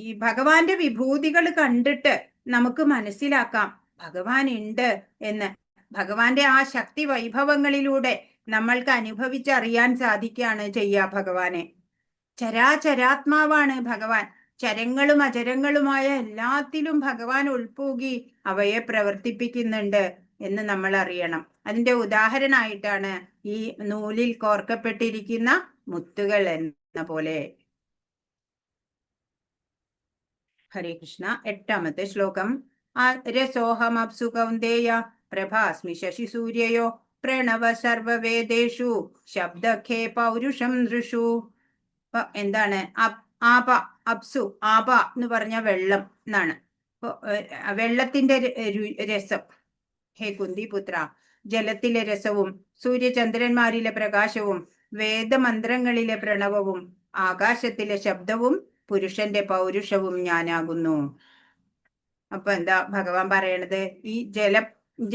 ഈ ഭഗവാന്റെ വിഭൂതികൾ കണ്ടിട്ട് നമുക്ക് മനസ്സിലാക്കാം ഭഗവാൻ ഉണ്ട് എന്ന്. ഭഗവാന്റെ ആ ശക്തി വൈഭവങ്ങളിലൂടെ നമ്മൾക്ക് അനുഭവിച്ചറിയാൻ സാധിക്കുകയാണ് ചെയ്യുക ഭഗവാനെ. ചരാചരാത്മാവാണ് ഭഗവാൻ. ചരങ്ങളും അചരങ്ങളുമായ എല്ലാത്തിലും ഭഗവാൻ ഉൾപ്പൂകി അവയെ പ്രവർത്തിപ്പിക്കുന്നുണ്ട് എന്ന് നമ്മൾ അറിയണം. അതിന്റെ ഉദാഹരണമായിട്ടാണ് ഈ നൂലിൽ കോർക്കപ്പെട്ടിരിക്കുന്ന മുത്തുകൾ എന്ന പോലെ. ഹരേ കൃഷ്ണ. 8ാമത്തെ ശ്ലോകം. രസോഹമപ്സു കൗന്ദേയ പ്രഭാസ്മി ശശി സൂര്യയോ പ്രണവ സർവവേദേഷു ശബ്ദഖേ പൗരുഷം നൃഷു. എന്താണ് ആപ? അപ്സു, ആപ എന്ന് പറഞ്ഞ വെള്ളം എന്നാണ്. വെള്ളത്തിന്റെ രസം. ഹേ കുന്തിപുത്ര, ജലത്തിലെ രസവും സൂര്യചന്ദ്രന്മാരിലെ പ്രകാശവും വേദമന്ത്രങ്ങളിലെ പ്രണവവും ആകാശത്തിലെ ശബ്ദവും പുരുഷന്റെ പൗരുഷവും ഞാനാകുന്നു. അപ്പൊ എന്താ ഭഗവാൻ പറയണത്? ഈ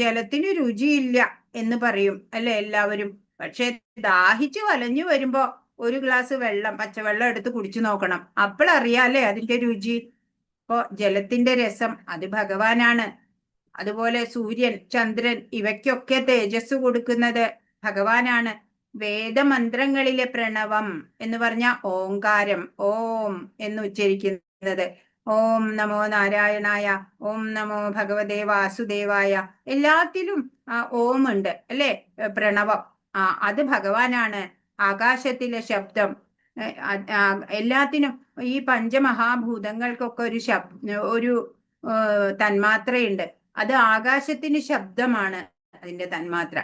ജലത്തിന് രുചിയില്ല എന്ന് പറയും അല്ലെ എല്ലാവരും. പക്ഷെ ദാഹിച്ചു വലഞ്ഞു വരുമ്പോ ഒരു ഗ്ലാസ് വെള്ളം, പച്ചവെള്ളം എടുത്ത് കുടിച്ചു നോക്കണം. അപ്പോഴറിയാലേ അതിന്റെ രുചി. ഇപ്പൊ ജലത്തിന്റെ രസം അത് ഭഗവാനാണ്. അതുപോലെ സൂര്യൻ, ചന്ദ്രൻ ഇവയ്ക്കൊക്കെ തേജസ് കൊടുക്കുന്നത് ഭഗവാനാണ്. വേദമന്ത്രങ്ങളിലെ പ്രണവം എന്ന് പറഞ്ഞ ഓംകാരം, ഓം എന്ന് ഉച്ചരിക്കുന്നത്. ഓം നമോ നാരായണായ, ഓം നമോ ഭഗവതേ വാസുദേവായ, എല്ലാത്തിലും ഓം ഉണ്ട് അല്ലെ? പ്രണവം അത് ഭഗവാനാണ്. ആകാശത്തിലെ ശബ്ദം, എല്ലാത്തിനും ഈ പഞ്ചമഹാഭൂതങ്ങൾക്കൊക്കെ ഒരു തന്മാത്രയുണ്ട്. അത് ആകാശത്തിന് ശബ്ദമാണ് അതിന്റെ തന്മാത്ര.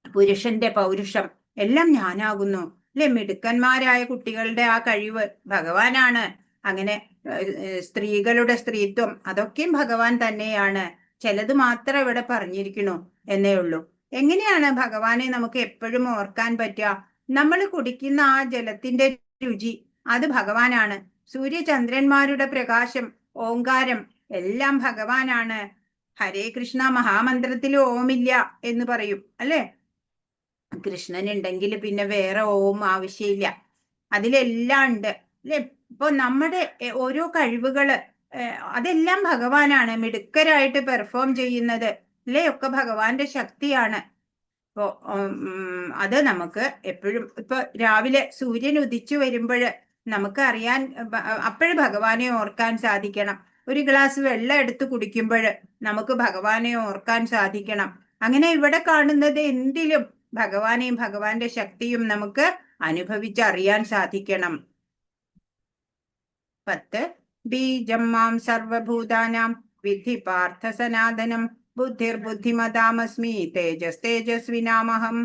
പുരുഷന്റെ പൗരുഷം എല്ലാം ഞാനാകുന്നു അല്ലെ? മിടുക്കന്മാരായ കുട്ടികളുടെ ആ കഴിവ് ഭഗവാനാണ്. അങ്ങനെ സ്ത്രീകളുടെ സ്ത്രീത്വം അതൊക്കെയും ഭഗവാൻ തന്നെയാണ്. ചിലത് മാത്രം ഇവിടെ പറഞ്ഞിരിക്കണു എന്നേ ഉള്ളൂ. എങ്ങനെയാണ് ഭഗവാനെ നമുക്ക് എപ്പോഴും ഓർക്കാൻ പറ്റുക? നമ്മൾ കുടിക്കുന്ന ആ ജലത്തിന്റെ രുചി അത് ഭഗവാനാണ്. സൂര്യചന്ദ്രന്മാരുടെ പ്രകാശം, ഓങ്കാരം എല്ലാം ഭഗവാനാണ്. ഹരേ കൃഷ്ണ മഹാമന്ത്രത്തിൽ ഓമില്ല എന്ന് പറയും അല്ലെ? കൃഷ്ണൻ ഉണ്ടെങ്കിൽ പിന്നെ വേറെ ഓം ആവശ്യമില്ല. അതിലെല്ലാം ഉണ്ട് അല്ലെ? ഇപ്പൊ നമ്മുടെ ഓരോ കഴിവുകള് അതെല്ലാം ഭഗവാനാണ്. മിടുക്കരായിട്ട് പെർഫോം ചെയ്യുന്നത് അല്ലേ? ഒക്കെ ഭഗവാന്റെ ശക്തിയാണ്. ഇപ്പോ അത് നമുക്ക് എപ്പോഴും ഇപ്പൊ രാവിലെ സൂര്യൻ ഉദിച്ചു വരുമ്പോൾ നമുക്ക് അറിയാൻ, അപ്പോഴും ഭഗവാനെ ഓർക്കാൻ സാധിക്കണം. ഒരു ഗ്ലാസ് വെള്ളം എടുത്ത് കുടിക്കുമ്പോൾ നമുക്ക് ഭഗവാനെ ഓർക്കാൻ സാധിക്കണം. അങ്ങനെ ഇവിടെ കാണുന്നത് എന്തിലും ഭഗവാനെയും ഭഗവാന്റെ ശക്തിയും നമുക്ക് അനുഭവിച്ചറിയാൻ സാധിക്കണം. 10 ബീജം മാം സർവഭൂതാനാം വിധി പാർത്ഥ സനാതനം ബുദ്ധിർബുദ്ധിമതാമസ്മി തേജസ് തേജസ്വിനാമഹം.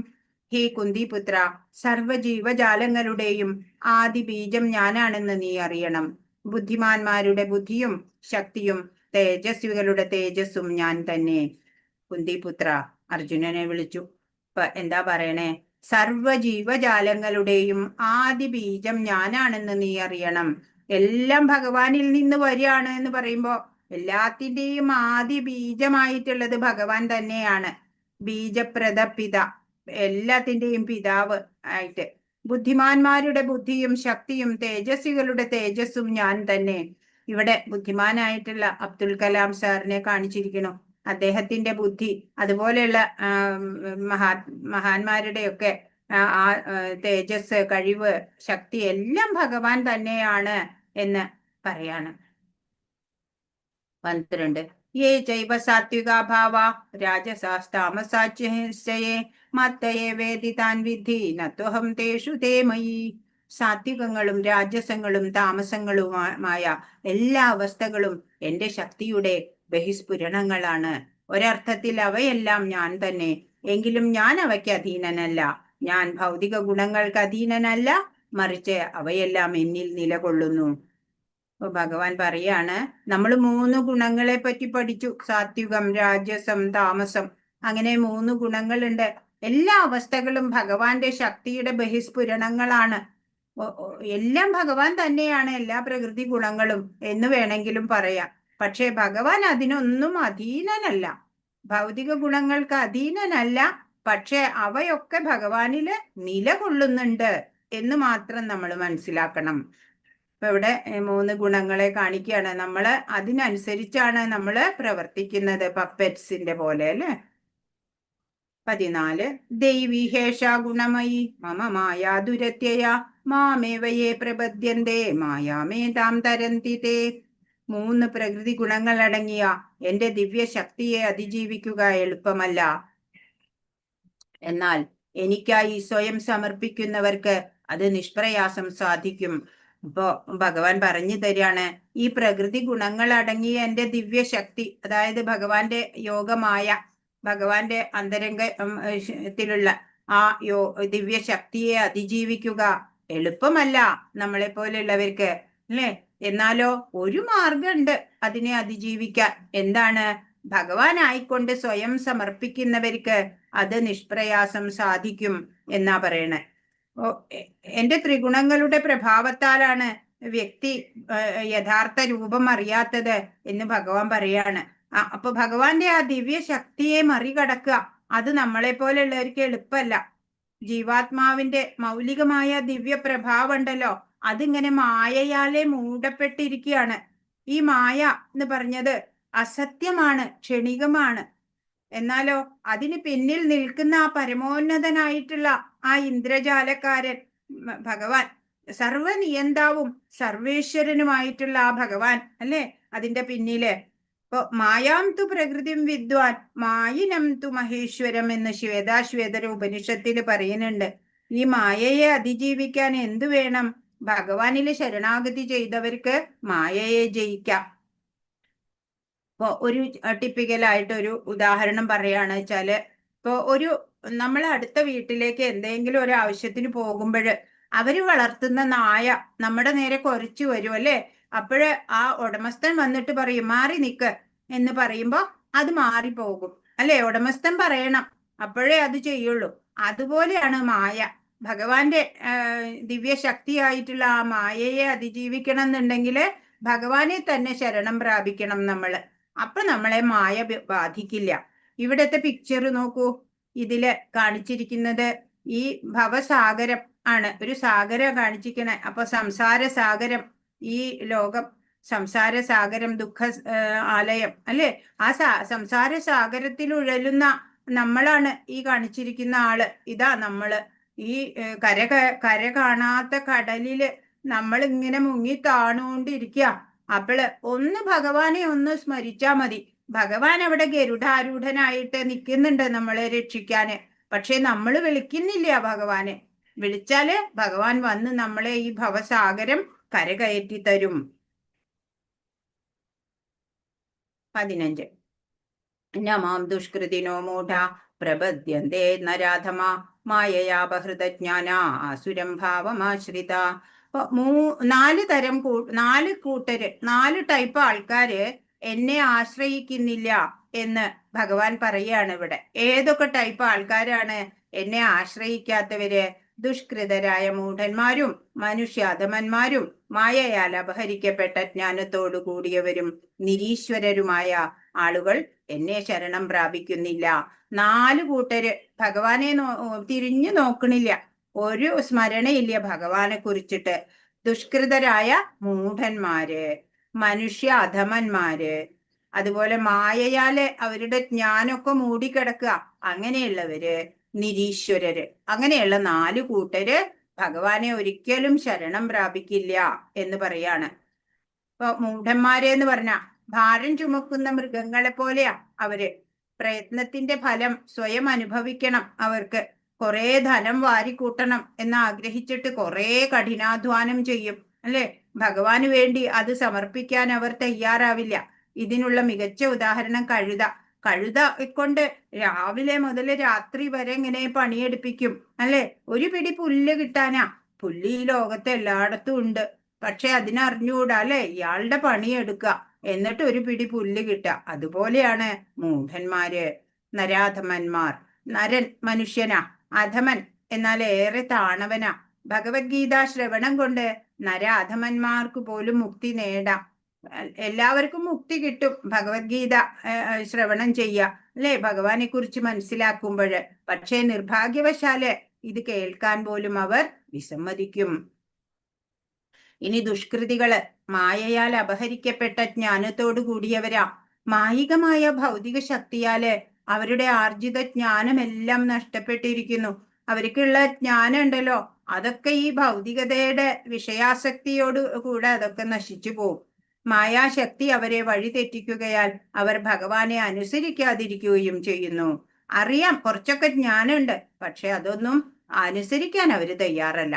ഹേ കുന്തിപുത്ര, സർവജീവജാലങ്ങളുടെയും ആദി ബീജം ഞാനാണെന്ന് നീ അറിയണം. ബുദ്ധിമാന്മാരുടെ ബുദ്ധിയും ശക്തിയും തേജസ്വികളുടെ തേജസ്സും ഞാൻ തന്നെ. കുന്തിപുത്ര, അർജുനനെ വിളിച്ചു. ഇപ്പൊ എന്താ പറയണേ? സർവജീവജാലങ്ങളുടെയും ആദി ബീജം ഞാനാണെന്ന് നീ അറിയണം. എല്ലാം ഭഗവാനിൽ നിന്ന് വരികയാണ് എന്ന് പറയുമ്പോ എല്ലാത്തിന്റെയും ആദി ബീജമായിട്ടുള്ളത് ഭഗവാൻ തന്നെയാണ്. ബീജപ്രദ പിത, എല്ലാത്തിന്റെയും പിതാവ് ആയിട്ട്. ബുദ്ധിമാന്മാരുടെ ബുദ്ധിയും ശക്തിയും തേജസ്വികളുടെ തേജസ്സും ഞാൻ തന്നെ. ഇവിടെ ബുദ്ധിമാനായിട്ടുള്ള അബ്ദുൽ കലാം സാറിനെ കാണിച്ചിരിക്കുന്നു. അദ്ദേഹത്തിന്റെ ബുദ്ധി, അതുപോലെയുള്ള മഹാന്മാരുടെയൊക്കെ ആ തേജസ്, കഴിവ്, ശക്തി എല്ലാം ഭഗവാൻ തന്നെയാണ് എന്ന് പറയാണ്. 12 യേ ചൈവ സാത്വികാ ഭാവ രാജസാസ്താമസാച്യേ മത്തയേ വേദിതാൻ വിധി നത്വഹം തേഷു തേ മയി. സാത്വികങ്ങളും രാജസങ്ങളും താമസങ്ങളുമായ എല്ലാ അവസ്ഥകളും എന്റെ ശക്തിയുടെ ബഹിസ്ഫുരണങ്ങളാണ്. ഒരർത്ഥത്തിൽ അവയെല്ലാം ഞാൻ തന്നെ. എങ്കിലും ഞാൻ അവയ്ക്ക് അധീനനല്ല. ഞാൻ ഭൗതിക ഗുണങ്ങൾക്ക് അധീനനല്ല, മറിച്ച് അവയെല്ലാം എന്നിൽ നിലകൊള്ളുന്നു. ഭഗവാൻ പറയാണ്, നമ്മൾ 3 ഗുണങ്ങളെ പറ്റി പഠിച്ചു. സാത്വികം, രാജസം, താമസം. അങ്ങനെ 3 ഗുണങ്ങളുണ്ട്. എല്ലാ അവസ്ഥകളും ഭഗവാന്റെ ശക്തിയുടെ ബഹിസ്ഫുരണങ്ങളാണ്. എല്ലാം ഭഗവാൻ തന്നെയാണ്, എല്ലാ പ്രകൃതി ഗുണങ്ങളും എന്ന് വേണമെങ്കിലും പറയാം. പക്ഷെ ഭഗവാൻ അതിനൊന്നും അധീനനല്ല, ഭൗതിക ഗുണങ്ങൾക്ക് അധീനനല്ല. പക്ഷെ അവയൊക്കെ ഭഗവാനില് നിലകൊള്ളുന്നുണ്ട് എന്ന് മാത്രം നമ്മൾ മനസ്സിലാക്കണം. ഇപ്പൊ ഇവിടെ 3 ഗുണങ്ങളെ കാണിക്കുകയാണ്. നമ്മള് അതിനനുസരിച്ചാണ് നമ്മള് പ്രവർത്തിക്കുന്നത്, പപ്പറ്റ്സിന്റെ പോലെ അല്ലെ. 14 ദൈവീഹേഷ ഗുണമയി മമ മായാ ദുരത്യയ മാമേവയേ പ്രപദ്യന്തേ മായാമേതാം തരന്തി തേ. 3 പ്രകൃതി ഗുണങ്ങൾ അടങ്ങിയ എന്റെ ദിവ്യ ശക്തിയെ അതിജീവിക്കുക എളുപ്പമല്ല. എന്നാൽ എനിക്കായി സ്വയം സമർപ്പിക്കുന്നവർക്ക് അത് നിഷ്പ്രയാസം സാധിക്കും. അപ്പോ ഭഗവാൻ പറഞ്ഞു തരികയാണ്, ഈ പ്രകൃതി ഗുണങ്ങൾ അടങ്ങിയ എന്റെ ദിവ്യശക്തി, അതായത് ഭഗവാന്റെ യോഗമായ, ഭഗവാന്റെ ത്തിലുള്ള ആ ദിവ്യശക്തിയെ അതിജീവിക്കുക എളുപ്പമല്ല നമ്മളെ പോലെയുള്ളവർക്ക്, അല്ലേ? എന്നാലോ ഒരു മാർഗമുണ്ട് അതിനെ അതിജീവിക്കാൻ. എന്താണ്? ഭഗവാനായിക്കൊണ്ട് സ്വയം സമർപ്പിക്കുന്നവർക്ക് അത് നിഷ്പ്രയാസം സാധിക്കും എന്നാ പറയണേ. എന്റെ ത്രിഗുണങ്ങളുടെ പ്രഭാവത്താലാണ് വ്യക്തി യഥാർത്ഥ രൂപം അറിയാത്തത് എന്ന് ഭഗവാൻ പറയാണ്. അപ്പൊ ഭഗവാന്റെ ആ ദിവ്യ ശക്തിയെ മറികടക്കുക അത് നമ്മളെ പോലെയുള്ളവർക്ക് എളുപ്പമല്ല. ജീവാത്മാവിന്റെ മൗലികമായ ദിവ്യ പ്രഭാവം ഉണ്ടല്ലോ, അതിങ്ങനെ മായയാലെ മൂടപ്പെട്ടിരിക്കുകയാണ്. ഈ മായ എന്ന് പറഞ്ഞത് അസത്യമാണ്, ക്ഷണികമാണ്. എന്നാലോ അതിന് പിന്നിൽ നിൽക്കുന്ന ആ പരമോന്നതനായിട്ടുള്ള ആ ഇന്ദ്രജാലക്കാരൻ ഭഗവാൻ, സർവനിയന്താവും സർവേശ്വരനുമായിട്ടുള്ള ആ ഭഗവാൻ അല്ലേ അതിന്റെ പിന്നില്. ഇപ്പൊ മായാം തു പ്രകൃതിം വിദ്വാൻ മായിനം തു മഹേശ്വരം എന്ന് ശ്വേതാശ്വേതര ഉപനിഷത്തില് പറയുന്നുണ്ട്. ഈ മായയെ അതിജീവിക്കാൻ എന്തു വേണം? ഭഗവാനില് ശരണാഗതി ചെയ്തവർക്ക് മായയെ ജയിക്കാം. ഇപ്പൊ ഒരു ടിപ്പിക്കലായിട്ട് ഒരു ഉദാഹരണം പറയാണ് വെച്ചാല്, ഇപ്പൊ നമ്മൾ അടുത്ത വീട്ടിലേക്ക് എന്തെങ്കിലും ഒരു ആവശ്യത്തിന് പോകുമ്പോൾ അവര് വളർത്തുന്ന നായ നമ്മുടെ നേരെ കുരച്ചു വരും അല്ലേ? അപ്പോഴ് ആ ഉടമസ്ഥൻ വന്നിട്ട് പറയും മാറി നിക്ക് എന്ന് പറയുമ്പോ അത് മാറിപ്പോകും അല്ലേ? ഉടമസ്ഥൻ പറയണം, അപ്പോഴേ അത് ചെയ്യുള്ളൂ. അതുപോലെയാണ് മായ. ഭഗവാന്റെ ദിവ്യശക്തിയായിട്ടുള്ള ആ മായയെ അതിജീവിക്കണം എന്നുണ്ടെങ്കിൽ ഭഗവാനെ തന്നെ ശരണം പ്രാപിക്കണം നമ്മള്. അപ്പൊ നമ്മളെ മായ ബാധിക്കില്ല. ഇവിടത്തെ പിക്ചർ നോക്കൂ. ഇതില് കാണിച്ചിരിക്കുന്നത് ഈ ഭവസാഗരം ആണ്. ഒരു സാഗരം കാണിച്ചിരിക്കണേ. അപ്പൊ സംസാര സാഗരം, ഈ ലോകം സംസാര സാഗരം, ദുഃഖ ആലയം അല്ലെ? ആ സംസാര സാഗരത്തിൽ ഉഴലുന്ന നമ്മളാണ് ഈ കാണിച്ചിരിക്കുന്ന ആള്. ഇതാ നമ്മള് ഈ കര കാണാത്ത കടലില് നമ്മൾ ഇങ്ങനെ മുങ്ങി താണുകൊണ്ടിരിക്കുക. അപ്പോള് ഒന്ന് ഭഗവാനെ ഒന്ന് സ്മരിച്ചാ മതി. ഭഗവാൻ അവിടെ ഗരുഡാരൂഢനായിട്ട് നിൽക്കുന്നുണ്ട് നമ്മളെ രക്ഷിക്കാന്. പക്ഷെ നമ്മൾ വിളിക്കുന്നില്ല ഭഗവാനെ. വിളിച്ചാല് ഭഗവാൻ വന്ന് നമ്മളെ ഈ ഭവസാഗരം കരകയറ്റി തരും. 15 നമാം ദുഷ്കൃതിനോ മൂഢ പ്രപദ്യന്തേ നരാധമ മായയാപഹൃതജ്ഞാന ആസുരം ഭാവമാശ്രിത. അപ്പൊ 4 കൂട്ടര്, 4 ടൈപ്പ് ആൾക്കാര് എന്നെ ആശ്രയിക്കുന്നില്ല എന്ന് ഭഗവാൻ പറയാണ് ഇവിടെ. ഏതൊക്കെ ടൈപ്പ് ആൾക്കാരാണ് എന്നെ ആശ്രയിക്കാത്തവര്? ദുഷ്കൃതരായ മൂഢന്മാരും മനുഷ്യാധമന്മാരും മായയാൽ അപഹരിക്കപ്പെട്ട ജ്ഞാനത്തോടു കൂടിയവരും നിരീശ്വരരുമായ ആളുകൾ എന്നെ ശരണം പ്രാപിക്കുന്നില്ല. 4 കൂട്ടര് ഭഗവാനെ തിരിഞ്ഞു നോക്കണില്ല, ഒരു സ്മരണയില്ല ഭഗവാനെ കുറിച്ചിട്ട്. ദുഷ്കൃതരായ മൂഢന്മാര്, മനുഷ്യ അധമന്മാര്, അതുപോലെ മായയാല് അവരുടെ ജ്ഞാനമൊക്കെ മൂടിക്കിടക്കുക, അങ്ങനെയുള്ളവര്, നിരീശ്വരര്. അങ്ങനെയുള്ള 4 കൂട്ടര് ഭഗവാനെ ഒരിക്കലും ശരണം പ്രാപിക്കില്ല എന്ന് പറയാണ്. ഇപ്പൊ മൂഢന്മാരെ എന്ന് പറഞ്ഞ ഭാരം ചുമക്കുന്ന മൃഗങ്ങളെ പോലെയാ അവര്. പ്രയത്നത്തിന്റെ ഫലം സ്വയം അനുഭവിക്കണം. അവർക്ക് കുറെ ധനം വാരിക്കൂട്ടണം എന്ന് ആഗ്രഹിച്ചിട്ട് കുറെ കഠിനാധ്വാനം ചെയ്യും അല്ലെ? ഭഗവാന് വേണ്ടി അത് സമർപ്പിക്കാൻ അവർ തയ്യാറാവില്ല. ഇതിനുള്ള മികച്ച ഉദാഹരണം കഴുത കൊണ്ട് രാവിലെ മുതൽ രാത്രി വരെ ഇങ്ങനെ പണിയെടുപ്പിക്കും അല്ലെ? ഒരു പിടി പുല്ല് കിട്ടാനാ. പുല്ല് ഈ ലോകത്ത് എല്ലായിടത്തും ഉണ്ട്. പക്ഷെ അതിനറിഞ്ഞുകൂടാ അല്ലെ? ഇയാളുടെ പണിയെടുക്കുക, എന്നിട്ട് ഒരു പിടി പുല്ല് കിട്ടുക. അതുപോലെയാണ് മൂഢന്മാര്, നരാധമന്മാർ. നരൻ മനുഷ്യനാ, അധമൻ എന്നാൽ ഏറെ താണവനാ. ഭഗവത്ഗീത ശ്രവണം കൊണ്ട് നരാധമന്മാർക്ക് പോലും മുക്തി നേടാം. എല്ലാവർക്കും മുക്തി കിട്ടും ഭഗവത്ഗീത ശ്രവണം ചെയ്യുക അല്ലെ? ഭഗവാനെ കുറിച്ച് മനസ്സിലാക്കുമ്പോൾ. പക്ഷേ നിർഭാഗ്യവശാല് ഇത് കേൾക്കാൻ പോലും അവർ വിസമ്മതിക്കും. ഇനി ദുഷ്കൃതികള് മായയാൽ അപഹരിക്കപ്പെട്ട ജ്ഞാനത്തോടു കൂടിയവരാ. മായികമായ ഭൗതിക ശക്തിയാല് അവരുടെ ആർജിത ജ്ഞാനമെല്ലാം നഷ്ടപ്പെട്ടിരിക്കുന്നു. അവർക്കുള്ള ജ്ഞാനം ഉണ്ടല്ലോ, അതൊക്കെ ഈ ഭൗതികതയുടെ വിഷയാസക്തിയോട് കൂടെ അതൊക്കെ നശിച്ചു പോവും. മായാശക്തി അവരെ വഴിതെറ്റിക്കുകയാൽ അവർ ഭഗവാനെ അനുസരിക്കാതിരിക്കുകയും ചെയ്യുന്നു. അറിയാം കുറച്ചൊക്കെ ജ്ഞാനമുണ്ട്, പക്ഷെ അതൊന്നും അനുസരിക്കാൻ അവര് തയ്യാറല്ല.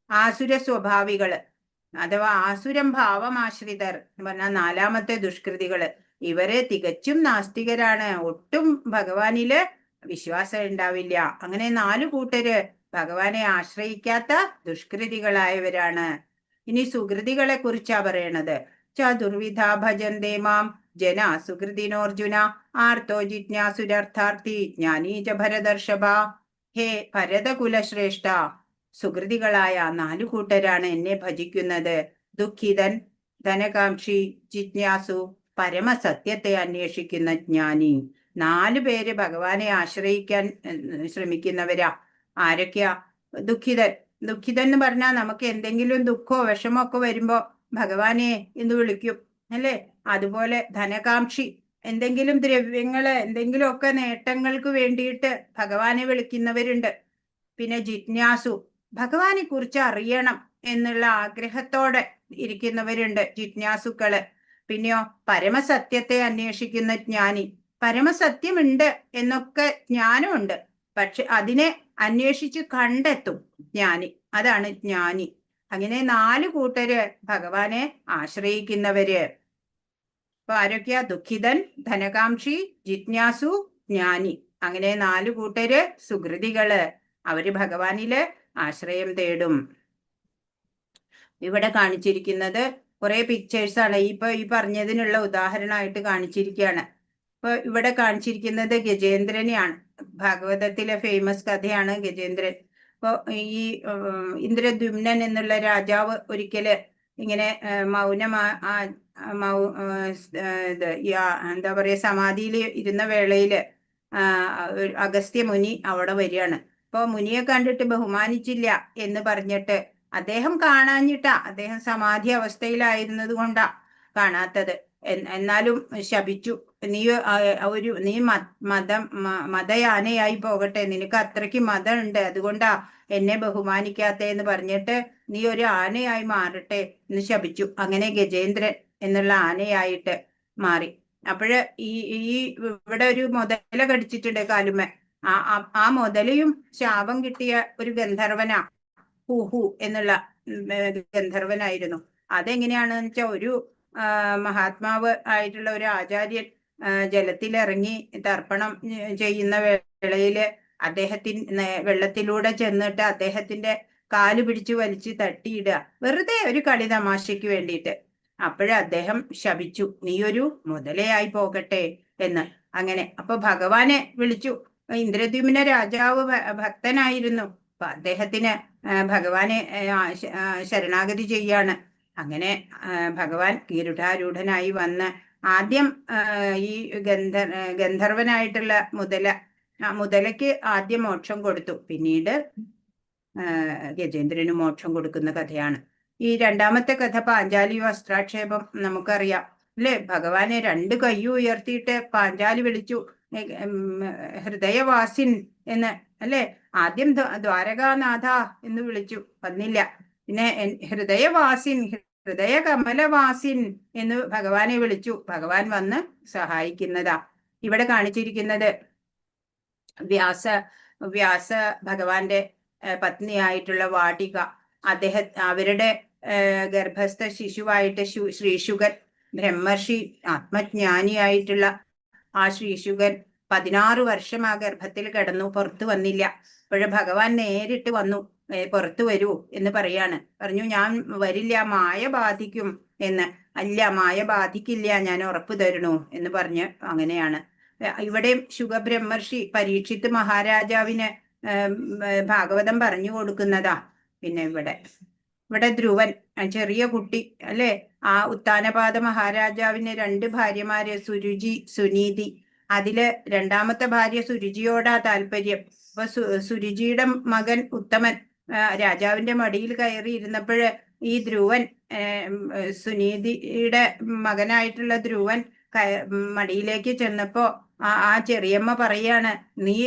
ആസുര സ്വഭാവികള് അഥവാ ആസുരം ഭാവമാശ്രിതർ എന്ന് പറഞ്ഞാൽ നാലാമത്തെ ദുഷ്കൃതികള്. ഇവര് തികച്ചും നാസ്തികരാണ്, ഒട്ടും ഭഗവാനില് വിശ്വാസം ഉണ്ടാവില്ല. അങ്ങനെ 4 കൂട്ടര് ഭഗവാനെ ആശ്രയിക്കാത്ത ദുഷ്കൃതികളായവരാണ്. ഇനി സുകൃതികളെ കുറിച്ചാ പറയണത്. ചതുർവിധ ഭജന്തേ മാം ജന സുകൃതിനോർജുന ആർത്തോ ജിജ്ഞാസുരർത്ഥാർത്ഥി ജ്ഞാനീച ഭരതർഷഭ. ഹേ ഭരതകുലശ്രേഷ്ഠ, സുകൃതികളായ 4 കൂട്ടരാണ് എന്നെ ഭജിക്കുന്നത്. ദുഃഖിതൻ, ധനകാംക്ഷി, ജിജ്ഞാസു, പരമസത്യത്തെ അന്വേഷിക്കുന്ന ജ്ഞാനി. 4 പേര് ഭഗവാനെ ആശ്രയിക്കാൻ ശ്രമിക്കുന്നവരാ. ആരൊക്കെയാ? ദുഃഖിതൻ. ദുഃഖിതൻ എന്ന് പറഞ്ഞാൽ നമുക്ക് എന്തെങ്കിലും ദുഃഖമോ വിഷമോ ഒക്കെ വരുമ്പോ ഭഗവാനെ എന്ന് വിളിക്കും, അല്ലേ? അതുപോലെ ധനകാംക്ഷി, എന്തെങ്കിലും ദ്രവ്യങ്ങള് എന്തെങ്കിലുമൊക്കെ നേട്ടങ്ങൾക്ക് വേണ്ടിയിട്ട് ഭഗവാനെ വിളിക്കുന്നവരുണ്ട്. പിന്നെ ജിജ്ഞാസു, ഭഗവാനെ കുറിച്ച് അറിയണം എന്നുള്ള ആഗ്രഹത്തോടെ ഇരിക്കുന്നവരുണ്ട്, ജിജ്ഞാസുക്കള്. പിന്നെയോ പരമസത്യത്തെ അന്വേഷിക്കുന്ന ജ്ഞാനി. പരമസത്യമുണ്ട് എന്നൊക്കെ ജ്ഞാനമുണ്ട്, പക്ഷെ അതിനെ അന്വേഷിച്ച് കണ്ടെത്തും ജ്ഞാനി. അതാണ് ജ്ഞാനി. അങ്ങനെ 4 കൂട്ടര് ഭഗവാനെ ആശ്രയിക്കുന്നവര്. അപ്പൊ ആരൊക്കെയാ? ദുഃഖിതൻ, ധനകാംക്ഷി, ജിജ്ഞാസു, ജ്ഞാനി. അങ്ങനെ 4 കൂട്ടര് സുകൃതികള്. അവര് ഭഗവാനില് ആശ്രയം തേടും. ഇവിടെ കാണിച്ചിരിക്കുന്നത് കുറെ പിക്ചേഴ്സ് ആണ്. ഈ പറഞ്ഞതിനുള്ള ഉദാഹരണമായിട്ട് കാണിച്ചിരിക്കുകയാണ്. ഇപ്പൊ ഇവിടെ കാണിച്ചിരിക്കുന്നത് ഗജേന്ദ്രനെയാണ്. ഭാഗവതത്തിലെ ഫേമസ് കഥയാണ് ഗജേന്ദ്രൻ. അപ്പൊ ഈ ഇന്ദ്രദ്യുമ്നൻ എന്നുള്ള രാജാവ് ഒരിക്കല് ഇങ്ങനെ എന്താ പറയാ, സമാധിയിൽ ഇരുന്ന വേളയില് അഗസ്ത്യ മുനി അവിടെ വരികയാണ്. അപ്പൊ മുനിയെ കണ്ടിട്ട് ബഹുമാനിച്ചില്ല എന്ന് പറഞ്ഞിട്ട്, അദ്ദേഹം കാണാഞ്ഞിട്ടാ, അദ്ദേഹം സമാധി അവസ്ഥയിലായിരുന്നത് കൊണ്ടാ കാണാത്തത്. എന്നാലും ശപിച്ചു, നീ മതയാനയായി പോകട്ടെ, നിനക്ക് അത്രയ്ക്ക് മതം ഉണ്ട്, അതുകൊണ്ടാ എന്നെ ബഹുമാനിക്കാത്തേന്ന് പറഞ്ഞിട്ട് നീ ഒരു ആനയായി മാറട്ടെ എന്ന് ശപിച്ചു. അങ്ങനെ ഗജേന്ദ്രൻ എന്നുള്ള ആനയായിട്ട് മാറി. അപ്പോഴ് ഈ ഇവിടെ ഒരു മുതല കടിച്ചിട്ടുണ്ട് കാലുമ്മ. ആ മുതലയും ശാപം കിട്ടിയ ഒരു ഗന്ധർവനാ, ഹു എന്നുള്ള ഗന്ധർവനായിരുന്നു. അതെങ്ങനെയാണെന്ന് വെച്ചാൽ, ഒരു മഹാത്മാവ് ആയിട്ടുള്ള ഒരു ആചാര്യൻ ജലത്തിലിറങ്ങി തർപ്പണം ചെയ്യുന്ന വേളയില് വെള്ളത്തിലൂടെ ചെന്നിട്ട് അദ്ദേഹത്തിന്റെ കാല് പിടിച്ച് വലിച്ച് തട്ടിയിടുക, വെറുതെ ഒരു കളി തമാശയ്ക്ക് വേണ്ടിയിട്ട്. അദ്ദേഹം ശപിച്ചു, നീ ഒരു മുതലയായി പോകട്ടെ എന്ന്. അങ്ങനെ അപ്പൊ ഭഗവാനെ വിളിച്ചു. ഇന്ദ്രദ്യുമ്ന രാജാവ് ഭക്തനായിരുന്നു. അപ്പൊ അദ്ദേഹത്തിന് ഭഗവാനെ ശരണാഗതി ചെയ്യാണ്. അങ്ങനെ ഭഗവാൻ ഗരുഡാരൂഢനായി വന്ന് ആദ്യം ഈ ഗന്ധർവനായിട്ടുള്ള മുതലയ്ക്ക് ആദ്യം മോക്ഷം കൊടുത്തു. പിന്നീട് ഗജേന്ദ്രന് മോക്ഷം കൊടുക്കുന്ന കഥയാണ് ഈ രണ്ടാമത്തെ കഥ. പാഞ്ചാലി വസ്ത്രാക്ഷേപം നമുക്കറിയാം, അല്ലെ? ഭഗവാനെ 2 കൈയും ഉയർത്തിയിട്ട് പാഞ്ചാലി വിളിച്ചു, ഹൃദയവാസിൻ എന്ന്, അല്ലെ? ആദ്യം ദ്വാരകാനാഥ എന്ന് വിളിച്ചു, വന്നില്ല. പിന്നെ ഹൃദയവാസിൻ, ഹൃദയ കമലവാസിൻ എന്ന് ഭഗവാനെ വിളിച്ചു. ഭഗവാൻ വന്ന് സഹായിക്കുന്നതാ. ഇവിടെ കാണിച്ചിരിക്കുന്നത് വ്യാസ ഭഗവാന്റെ പത്നിയായിട്ടുള്ള വാടിക. അവരുടെ ഗർഭസ്ഥ ശിശുവായിട്ട് ശ്രീശുകൻ, ബ്രഹ്മർഷി, ആത്മജ്ഞാനിയായിട്ടുള്ള ആ ശ്രീശുകൻ 16 വർഷം ആ ഗർഭത്തിൽ കിടന്നു, പുറത്തു വന്നില്ല. അപ്പോഴ് ഭഗവാൻ നേരിട്ട് വന്നു, പുറത്തു വരൂ എന്ന് പറഞ്ഞു, ഞാൻ വരില്ല, മായ ബാധിക്കും എന്ന്. അല്ല, മായ ബാധിക്കില്ല, ഞാൻ ഉറപ്പ് തരണു എന്ന് പറഞ്ഞ് അങ്ങനെയാണ്. ഇവിടെ ശുഗബ്രഹ്മർഷി പരീക്ഷിത്ത് മഹാരാജാവിന് ഭാഗവതം പറഞ്ഞു കൊടുക്കുന്നതാ. പിന്നെ ഇവിടെ ധ്രുവൻ, ചെറിയ കുട്ടി, അല്ലെ? ആ ഉത്താനപാദ മഹാരാജാവിന് 2 ഭാര്യമാര്, സുരുചി, സുനീതി. അതില് രണ്ടാമത്തെ ഭാര്യ സുരുചിയോടാ താല്പര്യം. അപ്പൊ സുരുചിയുടെ മകൻ ഉത്തമൻ രാജാവിന്റെ മടിയിൽ കയറി ഇരുന്നപ്പോഴ് ഈ ധ്രുവൻ, സുനീതിയുടെ മകനായിട്ടുള്ള ധ്രുവൻ മടിയിലേക്ക് ചെന്നപ്പോ ആ ചെറിയമ്മ പറയാണ്, നീ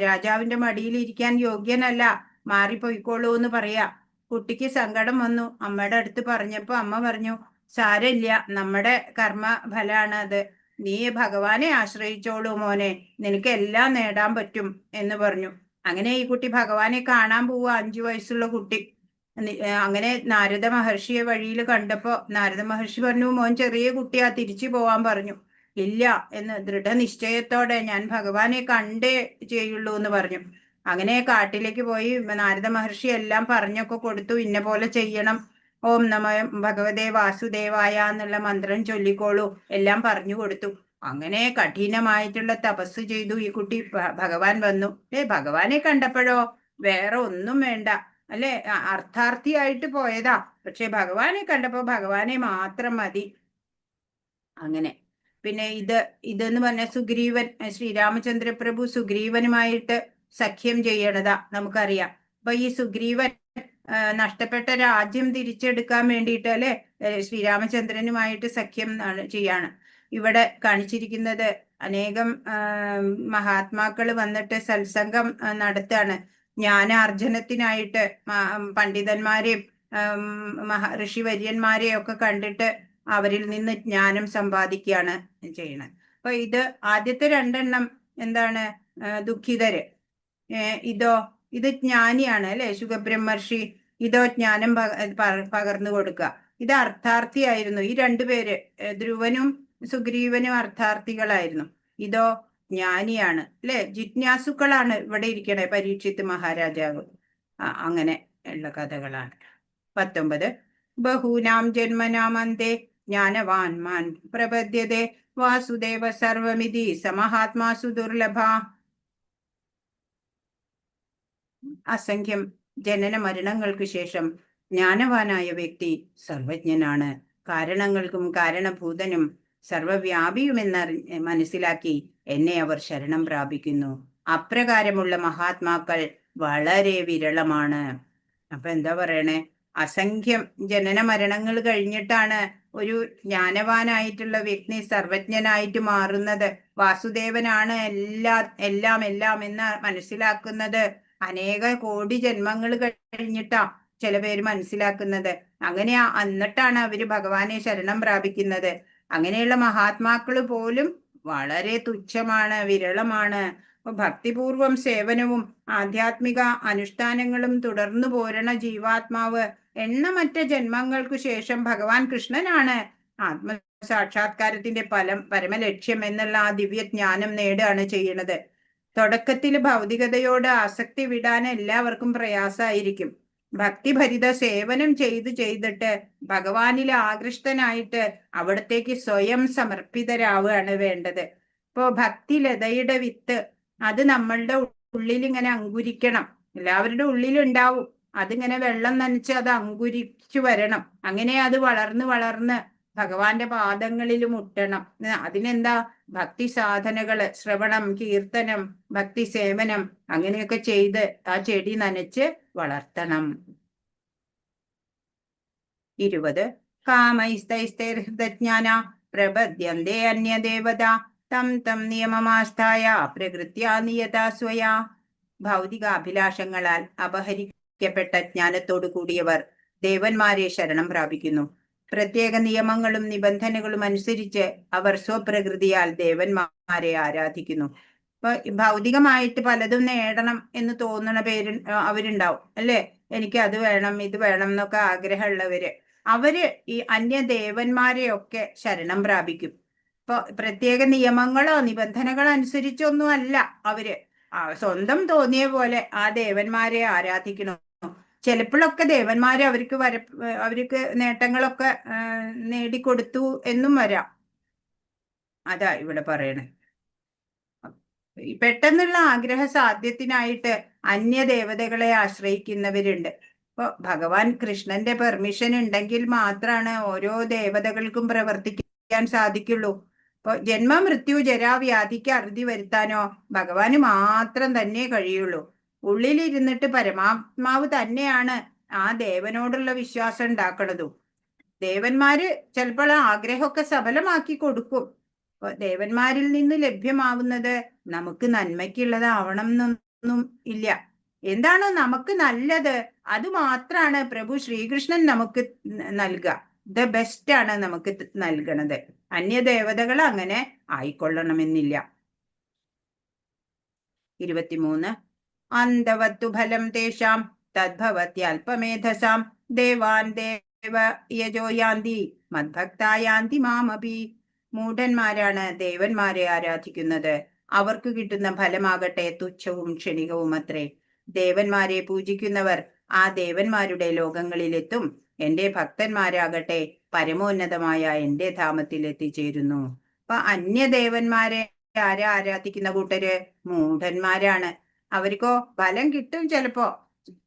രാജാവിന്റെ മടിയിൽ ഇരിക്കാൻ യോഗ്യനല്ല, മാറിപ്പോയിക്കോളൂ എന്ന് പറയാ. കുട്ടിക്ക് സങ്കടം വന്നു. അമ്മയുടെ അടുത്ത് പറഞ്ഞപ്പോ അമ്മ പറഞ്ഞു, സാരമില്ല, നമ്മുടെ കർമ്മ ഫലാണ് അത്, നീ ഭഗവാനെ ആശ്രയിച്ചോളൂ മോനെ, നിനക്ക് എല്ലാം നേടാൻ പറ്റും എന്ന് പറഞ്ഞു. അങ്ങനെ ഈ കുട്ടി ഭഗവാനെ കാണാൻ പോവുക, 5 വയസ്സുള്ള കുട്ടി. അങ്ങനെ നാരദ മഹർഷിയെ വഴിയിൽ കണ്ടപ്പോ നാരദ മഹർഷി പറഞ്ഞു, മോൻ ചെറിയ കുട്ടിയാ, തിരിച്ചു പോവാൻ പറഞ്ഞു. ഇല്ല എന്ന് ദൃഢനിശ്ചയത്തോടെ ഞാൻ ഭഗവാനെ കണ്ടേ ചെയ്യുള്ളൂ എന്ന് പറഞ്ഞു. അങ്ങനെ കാട്ടിലേക്ക് പോയി നാരദ മഹർഷി എല്ലാം പറഞ്ഞൊക്കെ കൊടുത്തു. ഇന്ന പോലെ ചെയ്യണം, ഓം നമ ഭഗവതേ വാസുദേവായ എന്നുള്ള മന്ത്രം ചൊല്ലിക്കോളൂ, എല്ലാം പറഞ്ഞു കൊടുത്തു. അങ്ങനെ കഠിനമായിട്ടുള്ള തപസ് ചെയ്തു ഈ കുട്ടി. ഭഗവാൻ വന്നു. ഭഗവാനെ കണ്ടപ്പോഴോ വേറെ ഒന്നും വേണ്ട, അല്ലെ, അർത്ഥാർത്ഥിയായിട്ട് പോയതാ. പക്ഷെ ഭഗവാനെ കണ്ടപ്പോ ഭഗവാനെ മാത്രം മതി. അങ്ങനെ പിന്നെ ഇതെന്ന് പറഞ്ഞ സുഗ്രീവൻ, ശ്രീരാമചന്ദ്ര പ്രഭു സുഗ്രീവനുമായിട്ട് സഖ്യം ചെയ്യണതാ നമുക്കറിയാം. അപ്പൊ ഈ സുഗ്രീവൻ നഷ്ടപ്പെട്ട രാജ്യം തിരിച്ചെടുക്കാൻ വേണ്ടിയിട്ട്, അല്ലെ, ശ്രീരാമചന്ദ്രനുമായിട്ട് സഖ്യം ചെയ്യാണ്. ഇവിടെ കാണിച്ചിരിക്കുന്നത് അനേകം മഹാത്മാക്കൾ വന്നിട്ട് സത്സംഗം നടത്താണ്. ജ്ഞാനാർജനത്തിനായിട്ട് പണ്ഡിതന്മാരെയും ഋഷിവര്യന്മാരെയും ഒക്കെ കണ്ടിട്ട് അവരിൽ നിന്ന് ജ്ഞാനം സമ്പാദിക്കുകയാണ് ചെയ്യണത്. അപ്പൊ ആദ്യത്തെ രണ്ടെണ്ണം എന്താണ്? ദുഃഖിതര്. ഇത് ജ്ഞാനിയാണ്, അല്ലെ, ശുഖബ്രഹ്മർഷി. ഇതോ ജ്ഞാനം പകർന്നു കൊടുക്കുക. ഇത് അർത്ഥാർത്ഥിയായിരുന്നു. ഈ രണ്ടുപേര്, ധ്രുവനും സുഗ്രീവനും അർത്ഥാർത്ഥികളായിരുന്നു. ഇതോ ജ്ഞാനിയാണ്, അല്ലെ, ജിജ്ഞാസുക്കളാണ് ഇവിടെ ഇരിക്കണേ പരീക്ഷിത്ത് മഹാരാജാവ്. അങ്ങനെ ഉള്ള കഥകളാണ്. 19 ബഹൂനാം ജന്മനാമന്തേ ജ്ഞാനവാൻമാൻ പ്രപദ്യതേ വാസുദേവ സർവമിതി സമഹാത്മാസു ദുർലഭ. അസംഖ്യം ജനന മരണങ്ങൾക്ക് ശേഷം ജ്ഞാനവാനായ വ്യക്തി സർവജ്ഞനാണ്. കാരണങ്ങൾക്കും കാരണഭൂതനും സർവവ്യാപിയുമെന്ന് മനസ്സിലാക്കി എന്നെ അവർ ശരണം പ്രാപിക്കുന്നു. അപ്രകാരമുള്ള മഹാത്മാക്കൾ വളരെ വിരളമാണ്. അപ്പൊ എന്താ പറയണേ? അസംഖ്യം ജനന മരണങ്ങൾ കഴിഞ്ഞിട്ടാണ് ഒരു ജ്ഞാനവാനായിട്ടുള്ള വ്യക്തി സർവജ്ഞനായിട്ട് മാറുന്നത്. വാസുദേവനാണ് എല്ലാം എന്ന് മനസ്സിലാക്കുന്നത് അനേക കോടി ജന്മങ്ങൾ കഴിഞ്ഞിട്ടാ ചില പേര് മനസ്സിലാക്കുന്നത്. അങ്ങനെയാ, എന്നിട്ടാണ് അവര് ഭഗവാനെ ശരണം പ്രാപിക്കുന്നത്. അങ്ങനെയുള്ള മഹാത്മാക്കൾ പോലും വളരെ തുച്ഛമാണ്, വിരളമാണ്. ഭക്തിപൂർവം സേവനവും ആധ്യാത്മിക അനുഷ്ഠാനങ്ങളും തുടർന്നു പോരണ ജീവാത്മാവ് എണ്ണമറ്റ ജന്മങ്ങൾക്കു ശേഷം ഭഗവാൻ കൃഷ്ണനാണ് ആത്മസാക്ഷാത്കാരത്തിന്റെ പരമലക്ഷ്യം എന്നുള്ള ആ ദിവ്യജ്ഞാനം നേടുകയാണ് ചെയ്യുന്നത്. തുടക്കത്തിൽ ഭൗതികതയോട് ആസക്തി വിടാൻ എല്ലാവർക്കും പ്രയാസമായിരിക്കും. ഭക്തിഭരിത സേവനം ചെയ്തിട്ട് ഭഗവാനിൽ ആകൃഷ്ടനായിട്ട് അവിടത്തേക്ക് സ്വയം സമർപ്പിതരാവുകയാണ് വേണ്ടത്. ഇപ്പോ ഭക്തിലതയുടെ വിത്ത് അത് നമ്മളുടെ ഉള്ളിൽ ഇങ്ങനെ അങ്കുരിക്കണം. എല്ലാവരുടെ ഉള്ളിലുണ്ടാവും. അതിങ്ങനെ വെള്ളം നനച്ച് അത് അങ്കുരിച്ചു വരണം. അങ്ങനെ അത് വളർന്ന് ഭഗവാന്റെ പാദങ്ങളിൽ മുട്ടണം. അതിനെന്താ? ഭക്തി സാധനകള്, ശ്രവണം, കീർത്തനം, ഭക്തി സേവനം അങ്ങനെയൊക്കെ ചെയ്ത് ആ ചെടി നനച്ച് വളർത്തണം. 20 കാമൈസ്തൈസ്തൈർഹൃതജ്ഞാന പ്രപദ്യന്തേ അന്യദേവത തം നിയമമാസ്ഥായ പ്രകൃത്യാ നിയതാ സ്വയാ. ഭൗതിക അഭിലാഷങ്ങളാൽ അപഹരിക്കപ്പെട്ട ജ്ഞാനത്തോടു കൂടിയവർ ദേവന്മാരെ ശരണം പ്രാപിക്കുന്നു. പ്രത്യേക നിയമങ്ങളും നിബന്ധനകളും അനുസരിച്ച് അവർ സ്വപ്രകൃതിയാൽ ദേവന്മാരെ ആരാധിക്കുന്നു. ഇപ്പൊ ഭൗതികമായിട്ട് പലതും നേടണം എന്ന് തോന്നുന്ന അവരുണ്ടാവും, അല്ലെ? എനിക്ക് അത് വേണം, ഇത് വേണം എന്നൊക്കെ ആഗ്രഹമുള്ളവര്, അവര് ഈ അന്യദേവന്മാരെയൊക്കെ ശരണം പ്രാപിക്കും. ഇപ്പൊ പ്രത്യേക നിയമങ്ങളോ നിബന്ധനകളോ അനുസരിച്ചൊന്നും അല്ല അവര് സ്വന്തം തോന്നിയ പോലെ ആ ദേവന്മാരെ ആരാധിക്കണം. ചിലപ്പോഴൊക്കെ ദേവന്മാര് അവർക്ക് നേട്ടങ്ങളൊക്കെ നേടിക്കൊടുത്തു എന്നും വരാം. അതാ ഇവിടെ പറയണേ. പെട്ടെന്നുള്ള ആഗ്രഹ സാധ്യത്തിനായിട്ട് അന്യദേവതകളെ ആശ്രയിക്കുന്നവരുണ്ട്. ഇപ്പൊ ഭഗവാൻ കൃഷ്ണന്റെ പെർമിഷൻ ഉണ്ടെങ്കിൽ മാത്രമാണ് ഓരോ ദേവതകൾക്കും പ്രവർത്തിക്കാൻ സാധിക്കുള്ളൂ. ഇപ്പൊ ജന്മമൃത്യു ജരാവ്യാധിക്ക് അറുതി വരുത്താനോ ഭഗവാന് മാത്രം തന്നെ കഴിയുള്ളൂ. ഉള്ളിലിരുന്നിട്ട് പരമാത്മാവ് തന്നെയാണ് ആ ദേവനോടുള്ള വിശ്വാസം ഉണ്ടാക്കണതും. ദേവന്മാര് ചിലപ്പോൾ ആഗ്രഹമൊക്കെ സഫലമാക്കി കൊടുക്കും. ദേവന്മാരിൽ നിന്ന് ലഭ്യമാവുന്നത് നമുക്ക് നന്മയ്ക്കുള്ളതാവണം എന്നൊന്നും ഇല്ല. എന്താണോ നമുക്ക് നല്ലത് അത് മാത്രമാണ് പ്രഭു ശ്രീകൃഷ്ണൻ നമുക്ക് നൽകുക. ദ ബെസ്റ്റ് ആണ് നമുക്ക് നൽകണത്. അന്യദേവതകൾ അങ്ങനെ ആയിക്കൊള്ളണമെന്നില്ല. 23 അന്തവത്തു ഫലം തേഷാം തദ്ഭവത്യൽപമേധസാം ദേവാൻ ദേവ യജോ യാന്തി മദ്ഭക്താ യാന്തി മാമപി. മൂഢന്മാരാണ് ദേവന്മാരെ ആരാധിക്കുന്നത്. അവർക്ക് കിട്ടുന്ന ഫലമാകട്ടെ തുച്ഛവും ക്ഷണികവും അത്രേ. ദേവന്മാരെ പൂജിക്കുന്നവർ ആ ദേവന്മാരുടെ ലോകങ്ങളിലെത്തും. എന്റെ ഭക്തന്മാരാകട്ടെ പരമോന്നതമായ എന്റെ ധാമത്തിൽ എത്തിച്ചേരുന്നു. അപ്പൊ അന്യദേവന്മാരെ ആരാ ആരാധിക്കുന്ന കൂട്ടര്? മൂഢന്മാരാണ്. അവർക്കോ ഫലം കിട്ടും ചിലപ്പോ,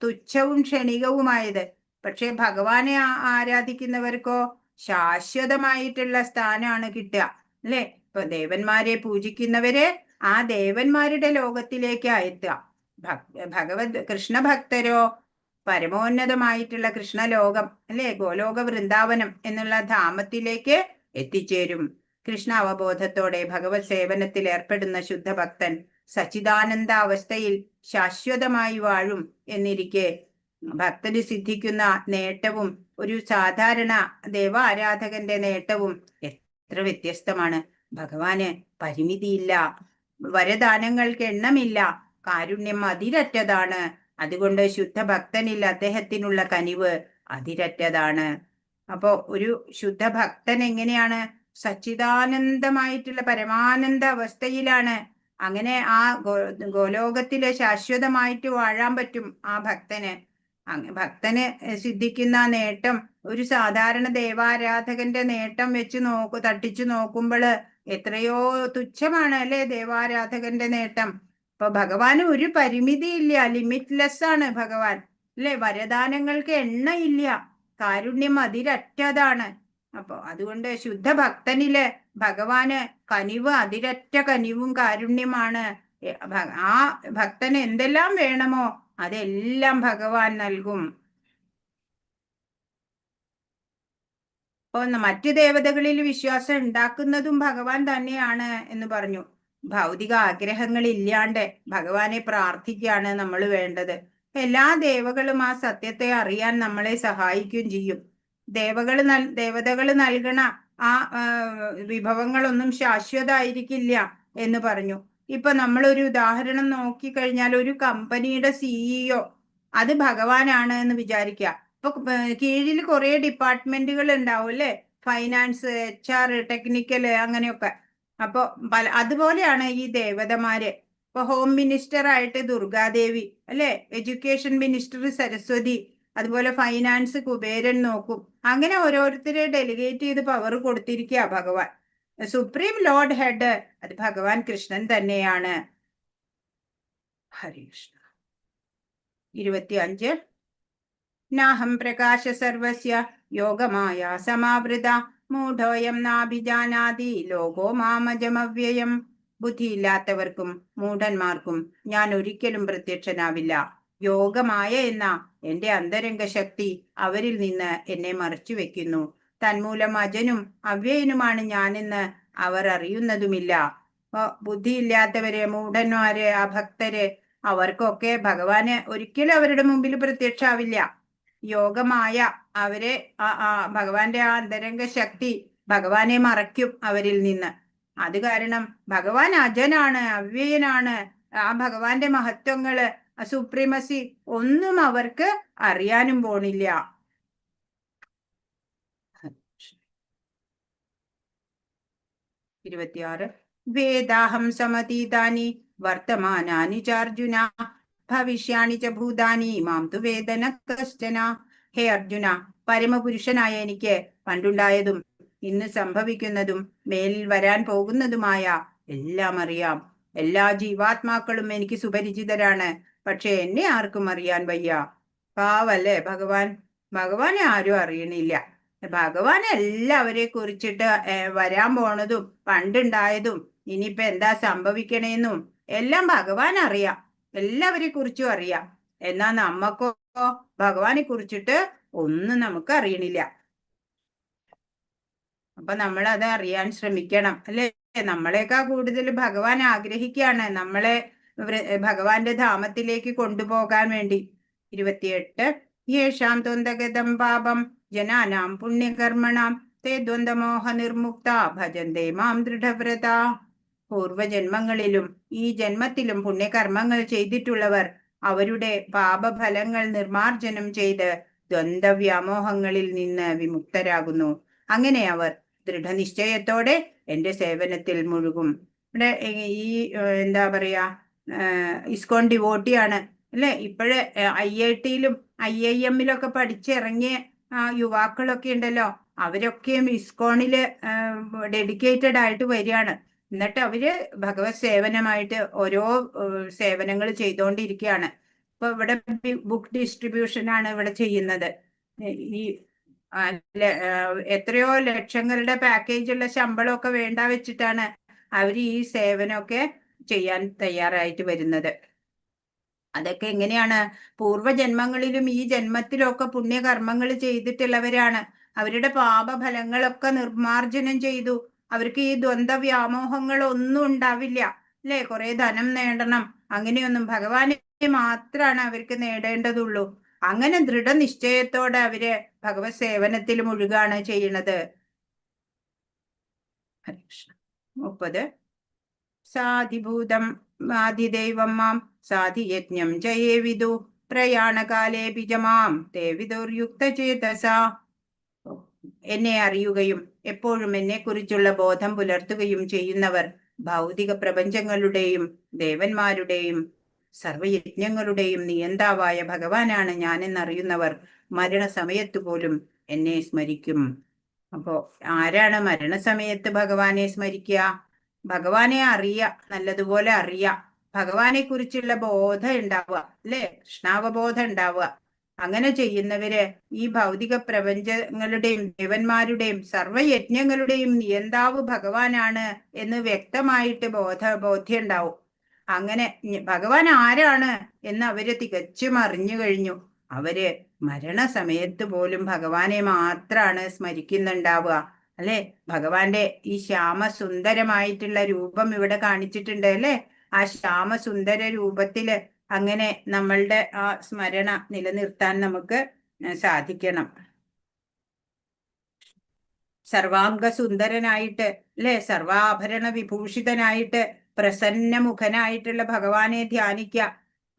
തുച്ഛവും ക്ഷണികവുമായത്. പക്ഷെ ഭഗവാനെ ആരാധിക്കുന്നവർക്കോ ശാശ്വതമായിട്ടുള്ള സ്ഥാനമാണ് കിട്ടുക, അല്ലെ? ഇപ്പൊ ദേവന്മാരെ പൂജിക്കുന്നവര് ആ ദേവന്മാരുടെ ലോകത്തിലേക്ക് എത്തുക. ഭഗവത് കൃഷ്ണഭക്തരോ പരമോന്നതമായിട്ടുള്ള കൃഷ്ണലോകം, അല്ലെ, ഗോലോക വൃന്ദാവനം എന്നുള്ള ധാമത്തിലേക്ക് എത്തിച്ചേരും. കൃഷ്ണ അവബോധത്തോടെ ഭഗവത് സേവനത്തിൽ ഏർപ്പെടുന്ന ശുദ്ധഭക്തൻ സച്ചിദാനന്ദ അവസ്ഥയിൽ ശാശ്വതമായി വാഴും എന്നിരിക്കെ ഭക്തന് സിദ്ധിക്കുന്ന നേട്ടവും ഒരു സാധാരണ ദേവാരാധകന്റെ നേട്ടവും എത്ര വ്യത്യസ്തമാണ്. ഭഗവാന് പരിമിതിയില്ല, വരദാനങ്ങൾക്ക് എണ്ണമില്ല, കാരുണ്യം അതിരറ്റതാണ്. അതുകൊണ്ട് ശുദ്ധഭക്തനിൽ അദ്ദേഹത്തിനുള്ള കനിവ് അതിരറ്റതാണ്. അപ്പോ ഒരു ശുദ്ധഭക്തൻ എങ്ങനെയാണ്? സച്ചിദാനന്ദമായിട്ടുള്ള പരമാനന്ദ അവസ്ഥയിലാണ്. അങ്ങനെ ആ ഗോലോകത്തില് ശാശ്വതമായിട്ട് വാഴാൻ പറ്റും ആ ഭക്തന്. ഭക്തന് സിദ്ധിക്കുന്ന നേട്ടം ഒരു സാധാരണ ദേവാരാധകന്റെ നേട്ടം വെച്ച് തട്ടിച്ചു നോക്കുമ്പോൾ എത്രയോ തുച്ഛമാണ്, അല്ലെ, ദേവാരാധകന്റെ നേട്ടം. അപ്പൊ ഭഗവാന് ഒരു പരിമിതിയില്ല, ലിമിറ്റ്ലെസ് ആണ് ഭഗവാൻ, അല്ലെ? വരദാനങ്ങൾക്ക് എണ്ണയില്ല, കാരുണ്യം അതിരറ്റതാണ്. അപ്പൊ അതുകൊണ്ട് ശുദ്ധഭക്തനില് ഭഗവാന് കനിവ് അതിരറ്റ കനിവും കാരുണ്യമാണ്. ആ ഭക്തന് എന്തെല്ലാം വേണമോ അതെല്ലാം ഭഗവാൻ നൽകും. അപ്പൊ മറ്റു ദേവതകളിൽ വിശ്വാസം ഉണ്ടാക്കുന്നതും ഭഗവാൻ തന്നെയാണ് എന്ന് പറഞ്ഞു. ഭൗതിക ആഗ്രഹങ്ങൾ ഇല്ലാണ്ട് ഭഗവാനെ പ്രാർത്ഥിക്കുകയാണ് നമ്മൾ വേണ്ടത്. എല്ലാ ദേവകളും ആ സത്യത്തെ അറിയാൻ നമ്മളെ സഹായിക്കുകയും ചെയ്യും. ദേവതകൾ നൽകണ ആ വിഭവങ്ങളൊന്നും ശാശ്വതമായിരിക്കില്ല എന്ന് പറഞ്ഞു. ഇപ്പൊ നമ്മളൊരു ഉദാഹരണം നോക്കിക്കഴിഞ്ഞാൽ ഒരു കമ്പനിയുടെ സിഇഒ അത് ഭഗവാനാണ് എന്ന് വിചാരിക്കുക. ഇപ്പൊ കീഴിൽ കുറെ ഡിപ്പാർട്ട്മെന്റുകൾ ഉണ്ടാവും, അല്ലെ? ഫൈനാൻസ്, HR, ടെക്നിക്കല്, അങ്ങനെയൊക്കെ. അപ്പൊ അതുപോലെയാണ് ഈ ദേവതമാര്. ഇപ്പൊ ഹോം മിനിസ്റ്റർ ആയിട്ട് ദുർഗാദേവി, അല്ലെ? എഡ്യൂക്കേഷൻ മിനിസ്റ്റർ സരസ്വതി, അതുപോലെ ഫൈനാൻസ് കുബേരൻ നോക്കും. അങ്ങനെ ഓരോരുത്തരെ ഡെലിഗേറ്റ് ചെയ്ത് പവർ കൊടുത്തിരിക്കുക ഭഗവാൻ. സുപ്രീം ലോർഡ് ഹെഡ് അത് ഭഗവാൻ കൃഷ്ണൻ തന്നെയാണ്. ഹരേ കൃഷ്ണ. 25 നാഹം പ്രകാശ സർവസ്യ യോഗമായ സമാവൃത മൂഢോയം നാഭിജാനാതി ലോകോ മാമജമവ്യയം. ബുദ്ധിയില്ലാത്തവർക്കും മൂഢന്മാർക്കും ഞാൻ ഒരിക്കലും പ്രത്യക്ഷനാവില്ല. യോഗമായ എന്ന എന്റെ അന്തരംഗ ശക്തി അവരിൽ നിന്ന് എന്നെ മറച്ചു വെക്കുന്നു. തന്മൂലം അജനും അവ്യയനുമാണ് ഞാനെന്ന് അവർ അറിയുന്നതുമില്ല. ബുദ്ധിയില്ലാത്തവര്, മൂഢന്മാര്, അഭക്തര്, അവർക്കൊക്കെ ഭഗവാന് ഒരിക്കലും അവരുടെ മുമ്പിൽ പ്രത്യക്ഷാവില്ല. യോഗമായ അവരെ ഭഗവാന്റെ ആ അന്തരംഗ ശക്തി ഭഗവാനെ മറയ്ക്കും അവരിൽ നിന്ന്. അത് കാരണം ഭഗവാൻ അജനാണ്, അവ്യയനാണ്. ആ ഭഗവാന്റെ മഹത്വങ്ങള്, സുപ്രീമസി ഒന്നും അവർക്ക് അറിയാനും പോണില്ല. 26 വേദാഹം സമതീതാനി വർത്തമാനാനി ചാർജുന ഭവിഷ്യാണി ച ഭൂതാനി മാം തു വേദന കശ്ചന. ഹേ അർജുന, പരമപുരുഷനായ എനിക്ക് പണ്ടുണ്ടായതും ഇന്ന് സംഭവിക്കുന്നതും മേലിൽ വരാൻ പോകുന്നതുമായ എല്ലാം അറിയാം. എല്ലാ ജീവാത്മാക്കളും എനിക്ക് സുപരിചിതരാണ്. പക്ഷെ എന്നെ ആർക്കും അറിയാൻ വയ്യ. പാവല്ലേ ഭഗവാൻ? ഭഗവാനെ ആരും അറിയണില്ല. ഭഗവാൻ എല്ലാവരെ കുറിച്ചിട്ട് വരാൻ പോണതും പണ്ടുണ്ടായതും ഇനിയിപ്പൊ എന്താ സംഭവിക്കണേന്നും എല്ലാം ഭഗവാൻ അറിയാം. എല്ലാവരെ കുറിച്ചും അറിയാം. എന്നാ നമ്മക്കോ ഭഗവാനെ കുറിച്ചിട്ട് ഒന്നും നമുക്ക് അറിയണില്ല. അപ്പൊ നമ്മൾ അത് അറിയാൻ ശ്രമിക്കണം, അല്ലെ? നമ്മളെക്കാൾ കൂടുതൽ ഭഗവാൻ ആഗ്രഹിക്കുകയാണ് നമ്മളെ ഭഗവാന്റെ ധാമത്തിലേക്ക് കൊണ്ടുപോകാൻ വേണ്ടി. 28 യേഷാം ദ്വന്ദ്ഗതം പാപം ജനാനാം പുണ്യകർമ്മണാം തേ ദ്വന്ദ്മോഹ നിർമുക്ത ഭജന്തേ മാം ദൃഢവ്രത. പൂർവജന്മങ്ങളിലും ഈ ജന്മത്തിലും പുണ്യകർമ്മങ്ങൾ ചെയ്തിട്ടുള്ളവർ അവരുടെ പാപഫലങ്ങൾ നിർമാർജനം ചെയ്ത് ദ്വന്ദ്വ്യാമോഹങ്ങളിൽ നിന്ന് വിമുക്തരാകുന്നു. അങ്ങനെ അവർ ദൃഢനിശ്ചയത്തോടെ എൻ്റെ സേവനത്തിൽ മുഴുകും. ഇവിടെ ഈ എന്താ പറയാ, ഇസ്കോൺ ഡിവോട്ടിയാണ് അല്ലെ. ഇപ്പോഴ് IIT-യിലും IIM-ലൊക്കെ പഠിച്ചിറങ്ങിയ യുവാക്കളൊക്കെ ഉണ്ടല്ലോ, അവരൊക്കെയും ഇസ്കോണില് ഡെഡിക്കേറ്റഡ് ആയിട്ട് വരികയാണ്. എന്നിട്ട് അവര് ഭഗവത് സേവനമായിട്ട് ഓരോ സേവനങ്ങൾ ചെയ്തുകൊണ്ടിരിക്കുകയാണ്. ഇപ്പൊ ഇവിടെ ബുക്ക് ഡിസ്ട്രിബ്യൂഷൻ ആണ് ഇവിടെ ചെയ്യുന്നത്. ഈ എത്രയോ ലക്ഷങ്ങളുടെ പാക്കേജുള്ള ശമ്പളമൊക്കെ വേണ്ട വെച്ചിട്ടാണ് അവർ ഈ സേവനമൊക്കെ ചെയ്യാൻ തയ്യാറായിട്ട് വരുന്നത്. അതൊക്കെ എങ്ങനെയാണ്? പൂർവ്വജന്മങ്ങളിലും ഈ ജന്മത്തിലും ഒക്കെ പുണ്യകർമ്മങ്ങൾ ചെയ്തിട്ടുള്ളവരാണ്. അവരുടെ പാപഫലങ്ങളൊക്കെ നിർമാർജനം ചെയ്തു. അവർക്ക് ഈ ദ്വന്ദ്വ്യാമോഹങ്ങളൊന്നും ഉണ്ടാവില്ല അല്ലെ. കുറെ ധനം നേടണം അങ്ങനെയൊന്നും, ഭഗവാനെ മാത്രമാണ് അവർക്ക് നേടേണ്ടതുള്ളൂ. അങ്ങനെ ദൃഢനിശ്ചയത്തോടെ അവര് ഭഗവത് സേവനത്തിൽ മുഴുകാണ് ചെയ്യണത്. 30 സാധിഭൂതം ആദിദൈവം മാം സാധിയജ്ഞം ജയേ വിദു പ്രയാണകാലേ ബിജമാം തേ വിദുർയുക്തചേതസ. എന്നെ അറിയുകയും എപ്പോഴും എന്നെക്കുറിച്ചുള്ള ബോധം പുലർത്തുകയും ചെയ്യുന്നവർ ഭൗതിക പ്രപഞ്ചങ്ങളുടെയും ദേവന്മാരുടെയും സർവയജ്ഞങ്ങളുടെയും നിയന്താവായ ഭഗവാനാണ് ഞാനെന്നറിയുന്നവർ മരണസമയത്ത് പോലും എന്നെ സ്മരിക്കും. അപ്പോ ആരാണ് മരണസമയത്ത് ഭഗവാനെ സ്മരിക്കുക? ഭഗവാനെ നല്ലതുപോലെ ഭഗവാനെ കുറിച്ചുള്ള ബോധം ഉണ്ടാവുക അല്ലെ, കൃഷ്ണാവബോധം ഉണ്ടാവുക. അങ്ങനെ ചെയ്യുന്നവര് ഈ ഭൗതിക പ്രപഞ്ചങ്ങളുടെയും ദേവന്മാരുടെയും സർവയജ്ഞങ്ങളുടെയും നിയന്താവ് ഭഗവാനാണ് എന്ന് വ്യക്തമായിട്ട് ബോധ്യം ഉണ്ടാവും. അങ്ങനെ ഭഗവാൻ ആരാണ് എന്ന് അവര് തികച്ചും അറിഞ്ഞു കഴിഞ്ഞു. അവര് മരണസമയത്ത് പോലും ഭഗവാനെ മാത്രാണ് സ്മരിക്കുന്നുണ്ടാവുക അല്ലെ. ഭഗവാന്റെ ഈ ശ്യാമസുന്ദരമായിട്ടുള്ള രൂപം ഇവിടെ കാണിച്ചിട്ടുണ്ട് അല്ലെ. ആ ശ്യാമസുന്ദര രൂപത്തില് അങ്ങനെ നമ്മളുടെ ആ സ്മരണ നിലനിർത്താൻ നമുക്ക് സാധിക്കണം. സർവാംഗ സുന്ദരനായിട്ട് അല്ലെ, സർവാഭരണ വിഭൂഷിതനായിട്ട് പ്രസന്നമുഖനായിട്ടുള്ള ഭഗവാനെ ധ്യാനിക്കുക.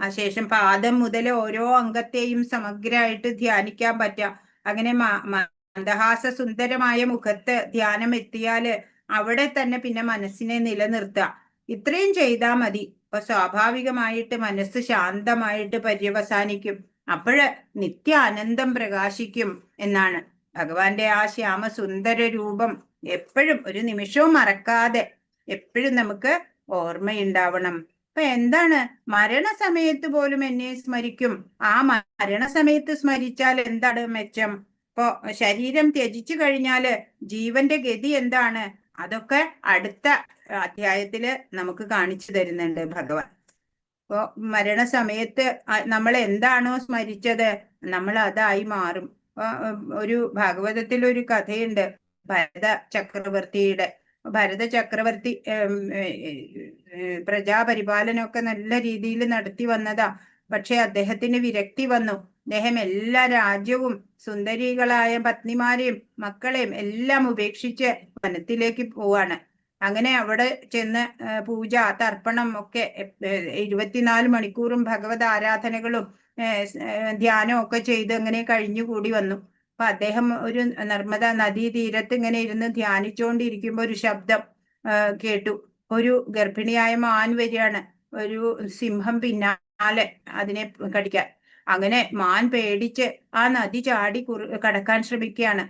ആ ശേഷം പാദം മുതൽ ഓരോ അംഗത്തെയും സമഗ്രമായിട്ട് ധ്യാനിക്കാൻ പറ്റുക. അങ്ങനെ മന്ദഹാസ സുന്ദരമായ മുഖത്ത് ധ്യാനം എത്തിയാല് അവിടെ തന്നെ പിന്നെ മനസ്സിനെ നിലനിർത്തുക. ഇത്രയും ചെയ്താൽ മതി. അപ്പൊ സ്വാഭാവികമായിട്ട് മനസ്സ് ശാന്തമായിട്ട് പര്യവസാനിക്കും. അപ്പോഴ് നിത്യ ആനന്ദം പ്രകാശിക്കും എന്നാണ്. ഭഗവാന്റെ ആ ശ്യാമസുന്ദര രൂപം എപ്പോഴും ഒരു നിമിഷവും മറക്കാതെ എപ്പോഴും നമുക്ക് ഓർമ്മയുണ്ടാവണം. അപ്പൊ എന്താണ്? മരണസമയത്ത് പോലും എന്നെ സ്മരിക്കും. ആ മരണസമയത്ത് സ്മരിച്ചാൽ എന്താണ് മെച്ചം? ഇപ്പൊ ശരീരം ത്യജിച്ചു കഴിഞ്ഞാല് ജീവന്റെ ഗതി എന്താണ്? അതൊക്കെ അടുത്ത അധ്യായത്തില് നമുക്ക് കാണിച്ചു തരുന്നുണ്ട് ഭഗവാൻ. ഇപ്പോ മരണസമയത്ത് നമ്മൾ എന്താണോ സ്മരിച്ചത് നമ്മൾ അതായി മാറും. ഒരു ഭാഗവതത്തിൽ ഒരു കഥയുണ്ട് ഭരത ചക്രവർത്തി പ്രജാപരിപാലനമൊക്കെ നല്ല രീതിയിൽ നടത്തി വന്നതാ. പക്ഷെ അദ്ദേഹത്തിന് വിരക്തി വന്നു. അദ്ദേഹം എല്ലാ രാജ്യവും സുന്ദരികളായ പത്നിമാരെയും മക്കളെയും എല്ലാം ഉപേക്ഷിച്ച് വനത്തിലേക്ക് പോവാണ്. അങ്ങനെ അവിടെ ചെന്ന് പൂജ തർപ്പണം ഒക്കെ 24 മണിക്കൂറും ഭഗവത് ആരാധനകളും ധ്യാനവും ഒക്കെ ചെയ്ത് അങ്ങനെ കഴിഞ്ഞുകൂടി വന്നു. അപ്പൊ അദ്ദേഹം ഒരു നർമ്മദ നദീതീരത്ത് ഇങ്ങനെ ഇരുന്ന് ധ്യാനിച്ചുകൊണ്ടിരിക്കുമ്പോ ഒരു ശബ്ദം കേട്ടു. ഒരു ഗർഭിണിയായ മാൻ വരികയാണ്. ഒരു സിംഹം പിന്നാലെ അതിനെ കടിക്കാൻ. അങ്ങനെ മാൻ പേടിച്ച് ആ നദി ചാടി കടക്കാൻ ശ്രമിക്കുകയാണ്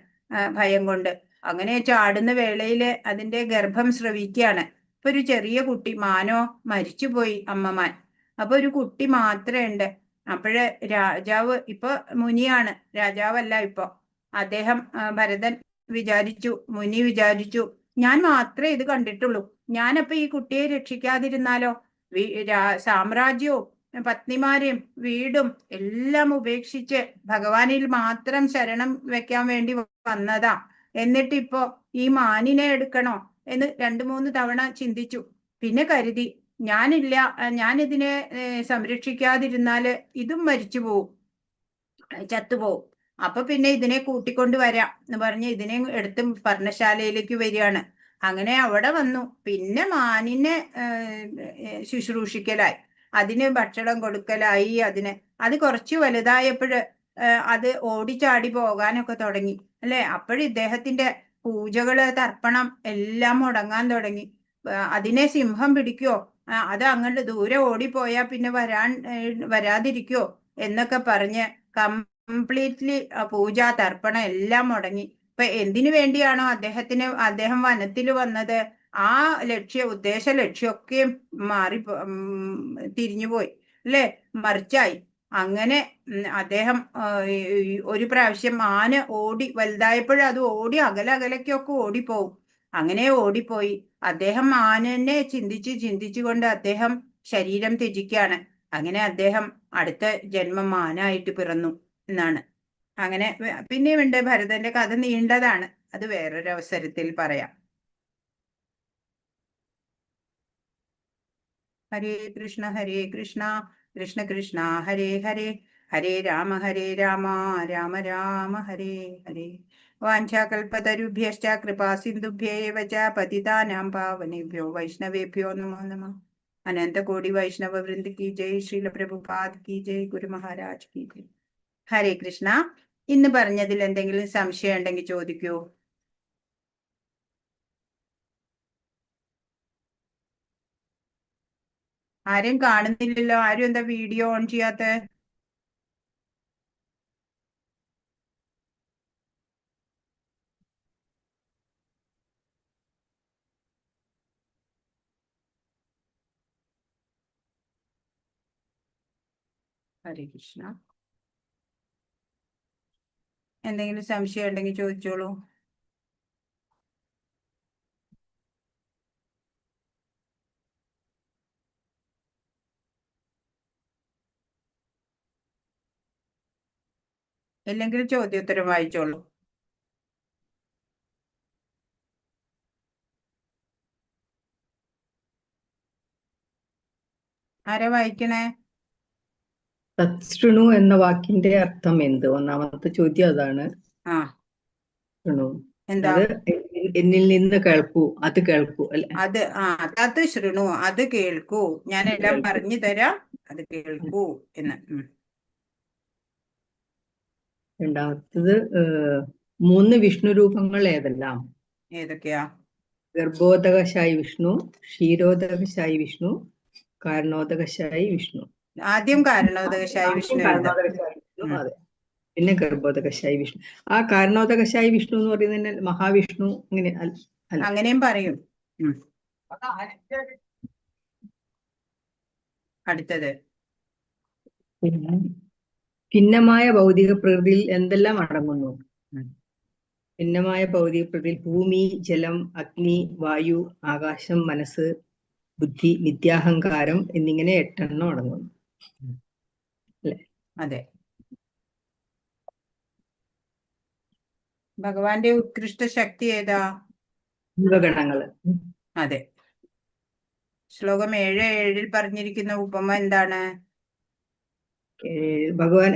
ഭയം കൊണ്ട്. അങ്ങനെ ചാടുന്ന വേളയില് അതിന്റെ ഗർഭം സ്രവിക്കുകയാണ്. ഇപ്പൊ ഒരു ചെറിയ കുട്ടി, മാനോ മരിച്ചുപോയി അമ്മമാൻ. അപ്പൊ ഒരു കുട്ടി മാത്രമേ ഉണ്ട്. അപ്പോഴ് രാജാവ്, ഇപ്പൊ മുനിയാണ്, രാജാവല്ല ഇപ്പൊ, അദ്ദേഹം ഭരതൻ മുനി വിചാരിച്ചു ഞാൻ മാത്രമേ ഇത് കണ്ടിട്ടുള്ളൂ. ഞാനപ്പൊ ഈ കുട്ടിയെ രക്ഷിക്കാതിരുന്നാലോ? സാമ്രാജ്യവും പത്നിമാരെയും വീടും എല്ലാം ഉപേക്ഷിച്ച് ഭഗവാനിൽ മാത്രം ശരണം വെക്കാൻ വേണ്ടി വന്നതാ. എന്നിട്ടിപ്പോ ഈ മാനിനെ എടുക്കണോ എന്ന് 2-3 തവണ ചിന്തിച്ചു. പിന്നെ കരുതി ഞാനിതിനെ സംരക്ഷിക്കാതിരുന്നാല് ഇതും മരിച്ചു പോവും, ചത്തുപോവും. അപ്പൊ പിന്നെ ഇതിനെ കൂട്ടിക്കൊണ്ട് വരാം എന്ന് പറഞ്ഞ് ഇതിനെ എടുത്ത് പർണശാലയിലേക്ക് വരികയാണ്. അങ്ങനെ അവിടെ വന്നു. പിന്നെ മാനിനെ ശുശ്രൂഷിക്കലായി. അതിന് ഭക്ഷണം കൊടുക്കലായി. അത് കുറച്ച് വലുതായപ്പോൾ അത് ഓടിച്ചാടി പോകാനൊക്കെ തുടങ്ങി അല്ലേ. അപ്പോഴും ഇദ്ദേഹത്തിന്റെ പൂജകള്, തർപ്പണം എല്ലാം മുടങ്ങാൻ തുടങ്ങി. അതിനെ സിംഹം പിടിക്കോ, അത് അങ്ങോട്ട് ദൂരെ ഓടിപ്പോയാ പിന്നെ വരാതിരിക്കോ എന്നൊക്കെ പറഞ്ഞ് കംപ്ലീറ്റ്ലി പൂജ, തർപ്പണം എല്ലാം മുടങ്ങി. ഇപ്പൊ എന്തിനു വേണ്ടിയാണോ അദ്ദേഹം വനത്തിൽ വന്നത്, ആ ഉദ്ദേശ ലക്ഷ്യമൊക്കെ തിരിഞ്ഞുപോയി അല്ലേ, മറിച്ചായി. അങ്ങനെ അദ്ദേഹം ഒരു പ്രാവശ്യം ആന വലുതായപ്പോഴും അത് അകലക്കൊക്കെ ഓടിപ്പോവും. അങ്ങനെ ഓടിപ്പോയി. അദ്ദേഹം ആനനെ ചിന്തിച്ചുകൊണ്ട് അദ്ദേഹം ശരീരം ത്യജിക്കുകയാണ്. അങ്ങനെ അദ്ദേഹം അടുത്ത ജന്മം ആനായിട്ട് പിറന്നു എന്നാണ്. അങ്ങനെ പിന്നെയുണ്ട് ഭരതന്റെ കഥ, നീണ്ടതാണ്, അത് വേറൊരു അവസരത്തിൽ പറയാം. ഹരേ കൃഷ്ണ കൃഷ്ണ കൃഷ്ണ ഹരേ ഹരേ, ഹരേ രാമ രാമ രാമ ഹരേ ഹരേ. വാഞ്ചാകൽപതരുഭ്യശ്ച കൃപാ സിന്ധുഭ്യേവ ച പതിതാനാം പാവനേഭ്യോ വൈഷ്ണവേഭ്യോ നമോ നമഃ. അനന്തകോടി വൈഷ്ണവ വൃന്ദ കി ജയ്, ശ്രീല പ്രഭുപാദ് കി ജയ്, ഗുരു മഹാരാജ് കി ജയ്. ഹരേ കൃഷ്ണ. ഇന്ന് പറഞ്ഞതിൽ എന്തെങ്കിലും സംശയം ഉണ്ടെങ്കിൽ ചോദിക്കൂ. ആരും കാണുന്നില്ലല്ലോ. ആരും എന്താ വീഡിയോ ഓൺ ചെയ്യാത്ത? ഹരേ കൃഷ്ണ. എന്തെങ്കിലും സംശയം ഉണ്ടെങ്കിൽ ചോദിച്ചോളൂ. ഇല്ലെങ്കിൽ ചോദ്യോത്തരം വായിച്ചോളൂ. ആരാ വായിക്കണേ? തത്സൃണു എന്ന വാക്കിന്റെ അർത്ഥം എന്ത്? ഒന്നാമത്തെ ചോദ്യം അതാണ്. ആ, ശൃണു, എന്താ? അത് എന്നിൽ നിന്ന് കേൾക്കൂ, അത് കേൾക്കൂ അല്ലെ. തത് ശൃണു, അത് കേൾക്കൂ, ഞാൻ എല്ലാം പറഞ്ഞു തരാം, അത് കേൾക്കൂ എന്ന്. രണ്ടാമത്തത്, 3 വിഷ്ണു രൂപങ്ങൾ ഏതെല്ലാം? ഏതൊക്കെയാ? ഗർഭോദകശായി വിഷ്ണു, ക്ഷീരോദകശായി വിഷ്ണു, കാരണോദകശായി വിഷ്ണു. ആദ്യം കാരണോദകശായി വിഷ്ണു എഴുതാം. അതെ, പിന്നെ ഗർഭോദകശായി വിഷ്ണു. ആ കാരണോദകശായി വിഷ്ണു എന്ന് പറയുന്നത് മഹാവിഷ്ണു, അങ്ങനെ അങ്ങനെയും പറയും. അടുത്തത്, ഭിന്നമായ ഭൗതിക പ്രകൃതിയിൽ എന്തെല്ലാം അടങ്ങുന്നു? ഭിന്നമായ ഭൗതിക പ്രകൃതിയിൽ ഭൂമി, ജലം, അഗ്നി, വായു, ആകാശം, മനസ്സ്, ബുദ്ധി, മിഥ്യാഹങ്കാരം എന്നിങ്ങനെ 8 എണ്ണം അടങ്ങുന്നു അല്ലെ. അതെ. ഭഗവാന്റെ ഉത്കൃഷ്ട ശക്തി ഏതാ? ജീവഗണങ്ങള്. അതെ. ശ്ലോകം 7:7 പറഞ്ഞിരിക്കുന്ന ഉപമ എന്താണ്? ഭഗവാൻ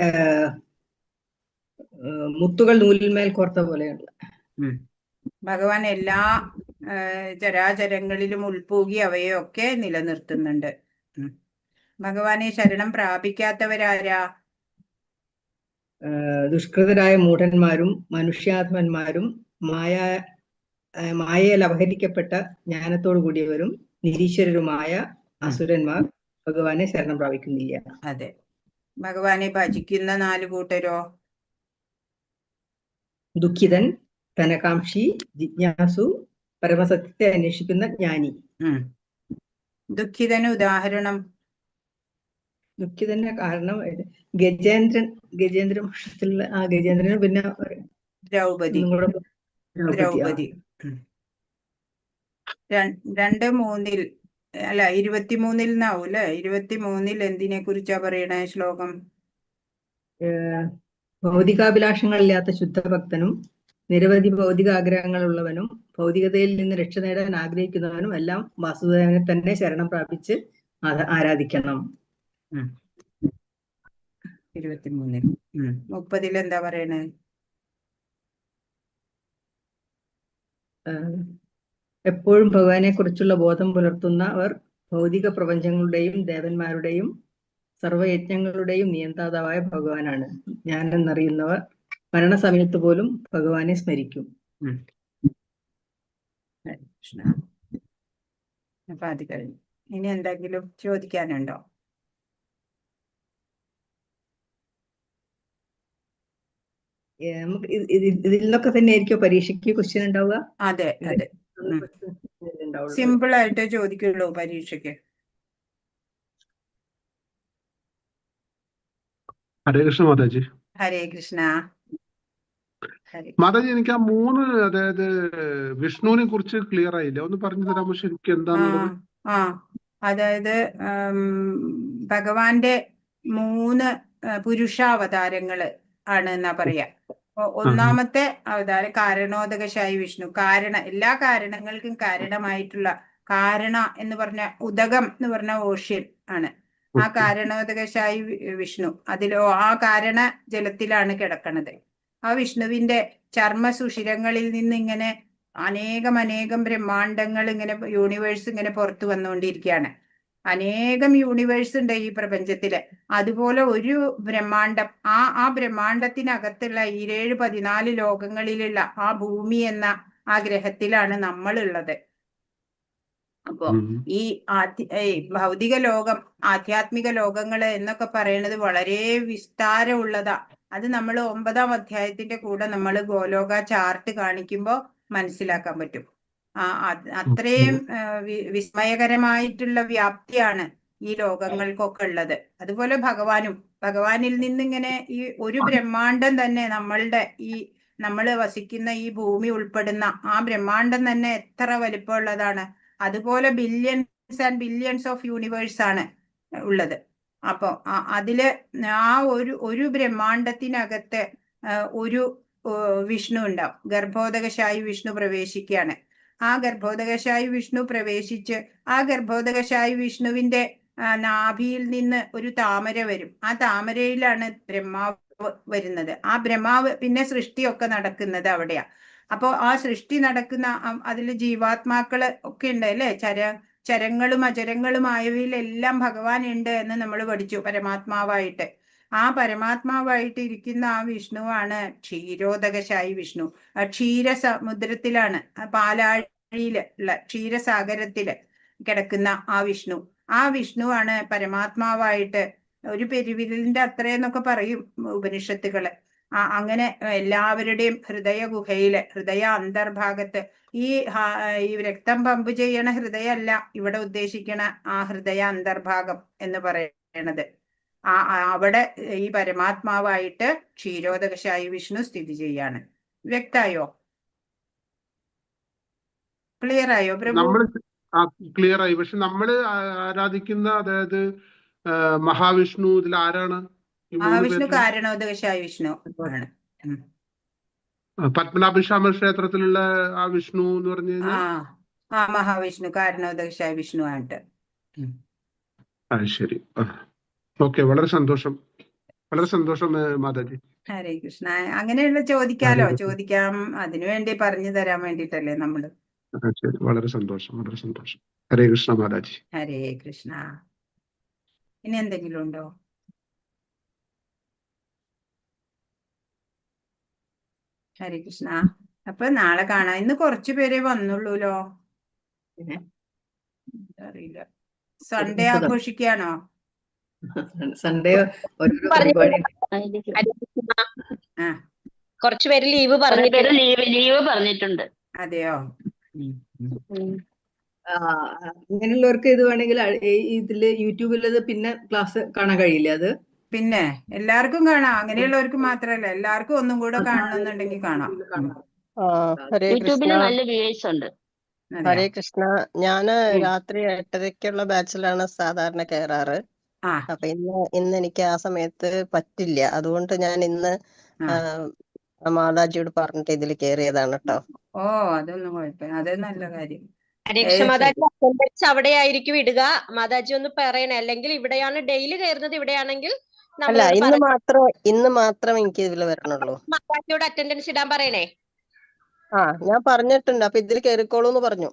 മുത്തുകൾ നൂലിന്മേൽ കോർത്ത പോലെയുള്ള. ഭഗവാൻ എല്ലാ ചരാചരങ്ങളിലും ഉൾപ്പൂകി അവയൊക്കെ നിലനിർത്തുന്നുണ്ട്. ഭഗവാനെ ശരണം പ്രാപിക്കാത്തവരാരാ? ദുഷ്കൃതരായ മൂഢന്മാരും മനുഷ്യാത്മന്മാരും മായയിൽ അപഹരിക്കപ്പെട്ട ജ്ഞാനത്തോടു കൂടിയവരും നിരീശ്വരരുമായ അസുരന്മാർ ഭഗവാനെ ശരണം പ്രാപിക്കുന്നില്ല. അതെ. ഭഗവാനെ ഭജിക്കുന്ന 4 കൂട്ടരോ? ദുഃഖിതൻ, ധനകാംക്ഷി, ജിജ്ഞാസു, പരമസത്യത്തെ അന്വേഷിക്കുന്ന ജ്ഞാനി. ദുഃഖിതന് ഉദാഹരണം? ദുഃഖിതന്റെ കാരണം ഗജേന്ദ്ര മോക്ഷത്തിലുള്ള ആ ഗജേന്ദ്രന്, പിന്നെ ദ്രൗപദി. 2:3 അല്ല 23 എന്നാവൂല്ലേ. 23 എന്തിനെ കുറിച്ചാ പറയണേ ശ്ലോകം? ഭൗതികാഭിലാഷങ്ങളില്ലാത്ത ശുദ്ധഭക്തനും നിരവധി ഭൗതിക ആഗ്രഹങ്ങളുള്ളവനും ഭൗതികതയിൽ നിന്ന് രക്ഷ നേടാൻ ആഗ്രഹിക്കുന്നവനും എല്ലാം വാസുദേവനെ തന്നെ ശരണം പ്രാപിച്ച് ആരാധിക്കണം. 23. 30 എന്താ പറയണേ? എപ്പോഴും ഭഗവാനെ കുറിച്ചുള്ള ബോധം പുലർത്തുന്നവർ ഭൗതിക പ്രപഞ്ചങ്ങളുടെയും ദേവന്മാരുടെയും സർവയജ്ഞങ്ങളുടെയും നിയന്താതാവായ ഭഗവാനാണ്. ഞാനെന്നറിയുന്നവർ മരണസമയത്ത് പോലും ഭഗവാനെ സ്മരിക്കും. ഹരേ കൃഷ്ണ. അപ്പൊ അത് കഴിഞ്ഞു. ഇനി എന്തെങ്കിലും ചോദിക്കാനുണ്ടോ? നമുക്ക് ഇതിൽ നിന്നൊക്കെ തന്നെ ആയിരിക്കും പരീക്ഷയ്ക്ക് ക്വസ്റ്റ്യൻ ഉണ്ടാവുക. അതെ അതെ, ഉണ്ടാവുള്ളൂ. സിമ്പിൾ ആയിട്ട് ചോദിക്കുള്ളൂ പരീക്ഷയ്ക്ക്. ഹരേ കൃഷ്ണ മാതാജി. ഹരേ കൃഷ്ണ. ഹരേ മാതാജി, എനിക്ക് ആ 3, അതായത് വിഷ്ണുവിനെ കുറിച്ച് ക്ലിയർ ആയില്ല, ഒന്ന് പറഞ്ഞു തരാമോ ശരിക്കും എന്താന്നുള്ളത്? അതായത് ഭഗവാന്റെ 3 പുരുഷാവതാരങ്ങള് ആണ് എന്നാ പറയാ. ഒന്നാമത്തെ അവതാരം കാരണോദകശായി വിഷ്ണു. എല്ലാ കാരണങ്ങൾക്കും കാരണമായിട്ടുള്ള കാരണ എന്ന് പറഞ്ഞ ഉദകം എന്ന് പറഞ്ഞ ഓഷ്യൻ ആണ്. ആ കാരണോദകശായി വിഷ്ണു ആ കാരണ ജലത്തിലാണ് കിടക്കണത്. ആ വിഷ്ണുവിന്റെ ചർമ്മസുഷിരങ്ങളിൽ നിന്ന് ഇങ്ങനെ അനേകം ബ്രഹ്മാണ്ടങ്ങൾ ഇങ്ങനെ യൂണിവേഴ്സ് ഇങ്ങനെ പുറത്തു വന്നുകൊണ്ടിരിക്കുകയാണ്. അനേകം യൂണിവേഴ്സ് ഉണ്ട് ഈ പ്രപഞ്ചത്തില്. അതുപോലെ ഒരു ബ്രഹ്മാണ്ടം, ആ ബ്രഹ്മാണ്ടത്തിനകത്തുള്ള 14 ലോകങ്ങളിലുള്ള ആ ഭൂമി എന്ന ആ ഗ്രഹത്തിലാണ് നമ്മളുള്ളത്. അപ്പോ ഈ ഭൗതിക ലോകം, ആധ്യാത്മിക ലോകങ്ങള് എന്നൊക്കെ പറയുന്നത് വളരെ വിസ്താരമുള്ളതാ. അത് നമ്മൾ 9ാം അധ്യായത്തിന്റെ കൂടെ നമ്മൾ ഗോലോക ചാർട്ട് കാണിക്കുമ്പോൾ മനസ്സിലാക്കാൻ പറ്റും. അത്രയും വിസ്മയകരമായിട്ടുള്ള വ്യാപ്തിയാണ് ഈ ലോകങ്ങൾക്കൊക്കെ ഉള്ളത്. അതുപോലെ ഭഗവാനിൽ നിന്നിങ്ങനെ ഈ ഒരു ബ്രഹ്മാണ്ടം തന്നെ നമ്മൾ വസിക്കുന്ന ഈ ഭൂമി ഉൾപ്പെടുന്ന ആ ബ്രഹ്മാണ്ടം തന്നെ എത്ര വലിപ്പമുള്ളതാണ്. അതുപോലെ billions and billions of universe ആണ് ഉള്ളത്. അപ്പൊ അതില് ഒരു ബ്രഹ്മാണ്ടത്തിനകത്ത് ഒരു വിഷ്ണു ഉണ്ടാവും. ഗർഭോദകശായി വിഷ്ണു പ്രവേശിക്കുകയാണ്. ആ ഗർഭോദകശായി വിഷ്ണു പ്രവേശിച്ച് ആ ഗർഭോദകശായി വിഷ്ണുവിന്റെ നാഭിയിൽ നിന്ന് ഒരു താമര വരും. ആ താമരയിലാണ് ബ്രഹ്മാവ് വരുന്നത്. ആ ബ്രഹ്മാവ് പിന്നെ സൃഷ്ടിയൊക്കെ നടക്കുന്നത് അവിടെയാ. അപ്പോ ആ സൃഷ്ടി നടക്കുന്ന അതില് ജീവാത്മാക്കള് ഒക്കെ ഉണ്ട് അല്ലെ. ചരങ്ങളും അചരങ്ങളുമായവയിലെല്ലാം ഭഗവാൻ ഉണ്ട് എന്ന് നമ്മൾ പഠിച്ചു. പരമാത്മാവായിട്ട് ആ പരമാത്മാവായിട്ട് ഇരിക്കുന്ന ആ വിഷ്ണുവാണ് ക്ഷീരോദകശായി വിഷ്ണു. ക്ഷീരസമുദ്രത്തിലാണ്, പാലാഴിയില് ഉള്ള ക്ഷീരസാഗരത്തില് കിടക്കുന്ന ആ വിഷ്ണു. ആ വിഷ്ണുവാണ് പരമാത്മാവായിട്ട് ഒരു പെരുവിരലിന്റെ അത്രയെന്നൊക്കെ പറയും ഉപനിഷത്തുകള്. അങ്ങനെ എല്ലാവരുടെയും ഹൃദയ ഗുഹയില്, ഹൃദയ അന്തർഭാഗത്ത് ഈ രക്തം പമ്പ് ചെയ്യണ ഹൃദയമല്ല ഇവിടെ ഉദ്ദേശിക്കണ ആ ഹൃദയ അന്തർഭാഗം എന്ന് പറയണത്. അവിടെ ഈ പരമാത്മാവായിട്ട് ക്ഷീരോദകശായി വിഷ്ണു സ്ഥിതി ചെയ്യാണ്. വ്യക്തായോ? ക്ലിയർ ആയോ പ്രഭു? ക്ലിയർ ആയി. പക്ഷെ നമ്മള് ആരാധിക്കുന്ന, അതായത് മഹാവിഷ്ണു, ഇതിൽ ആരാണ്? മഹാവിഷ്ണു കാരണോദകശായി വിഷ്ണു ആണ്. പത്മനാഭസ്വാമി ക്ഷേത്രത്തിലുള്ള ആ വിഷ്ണു എന്ന് പറഞ്ഞു കഴിഞ്ഞാൽ മഹാവിഷ്ണു കാരണോദകശായി വിഷ്ണു ആയിട്ട്. ശരി, ഓക്കെ. വളരെ സന്തോഷം മാതാജി. ഹരേ കൃഷ്ണ. അങ്ങനെയുള്ള ചോദിക്കാം. അതിനുവേണ്ടി പറഞ്ഞു തരാൻ വേണ്ടിട്ടല്ലേ നമ്മള്. ശരി, വളരെ സന്തോഷം. ഹരേ കൃഷ്ണ മാതാജി. ഹരേ കൃഷ്ണ. ഇനി എന്തെങ്കിലും ഉണ്ടോ? ഹരേ കൃഷ്ണ. അപ്പൊ നാളെ കാണാം. ഇന്ന് കുറച്ചു പേരെ വന്നുള്ളൂല്ലോ. അറിയില്ല, സൺഡേ ആഘോഷിക്കാണോ? സൺഡേ പരിപാടി. കുറച്ചുപേര് ലീവ് പറഞ്ഞിട്ടുണ്ട്. അതെയോ? അങ്ങനെയുള്ളവർക്ക് ഇത് വേണമെങ്കിൽ ഇതില് യൂട്യൂബിലത് പിന്നെ ക്ലാസ് കാണാൻ കഴിയില്ല. അത് പിന്നെ എല്ലാവർക്കും കാണാം. അങ്ങനെയുള്ളവർക്ക് മാത്രല്ല, എല്ലാവർക്കും ഒന്നും കൂടെ കാണണമെന്നുണ്ടെങ്കിൽ കാണാം. യൂട്യൂബിൽ നല്ല വ്യൂവേഴ്സ് ഉണ്ട്. ഹരേ കൃഷ്ണ. ഞാന് രാത്രി 8:30-ക്കുള്ള ബാച്ചിലാണ് സാധാരണ കയറാറ്. അപ്പൊ ഇന്ന് എനിക്ക് ആ സമയത്ത് പറ്റില്ല. അതുകൊണ്ട് ഞാൻ ഇന്ന് മാതാജിയോട് പറഞ്ഞിട്ട് ഇതിൽ കയറിയതാണ് കേട്ടോ. അതൊന്നും കുഴപ്പമില്ല. അത് നല്ല കാര്യം. ഹരേകൃഷ്ണ മാതാജി, അറ്റൻഡൻസ് അവിടെ ആയിരിക്കും ഇടുക. മാതാജി ഒന്ന് പറയണേ. അല്ലെങ്കിൽ ഇവിടെയാണ് ഡെയിലി കയറുന്നത്, ഇവിടെയാണെങ്കിൽ അല്ല, ഇന്ന് മാത്രം എനിക്ക് ഇതിൽ വരണുള്ളൂ. മാതാജിയോട് അറ്റൻഡൻസ് ഇടാൻ പറയണേ. ഞാൻ പറഞ്ഞിട്ടുണ്ട്. അപ്പൊ ഇതിൽ കയറിക്കോളൂ എന്ന് പറഞ്ഞു.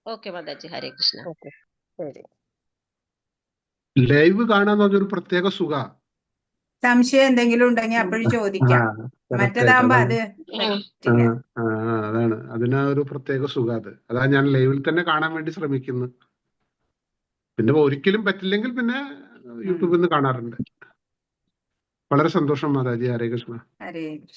ഓക്കെ മാതാജി. ഹരേ കൃഷ്ണ. ശരി. ലൈവ് കാണാന്ന് പറഞ്ഞൊരു പ്രത്യേക സുഖ. സംശയം എന്തെങ്കിലും ഉണ്ടെങ്കിൽ അപ്പോഴും ചോദിക്കാം. മറ്റേതാകുമ്പോ അത് പറ്റില്ല. അതാണ്, അതിനാ ഒരു പ്രത്യേക സുഖ. അതാ ഞാൻ ലൈവിൽ തന്നെ കാണാൻ വേണ്ടി ശ്രമിക്കുന്നു. പിന്നെ ഒരിക്കലും പറ്റില്ലെങ്കിൽ പിന്നെ യൂട്യൂബിൽ നിന്ന് കാണാറുണ്ട്. വളരെ സന്തോഷം മാതാജി. ഹരേ കൃഷ്ണ. ഹരേ കൃഷ്ണ.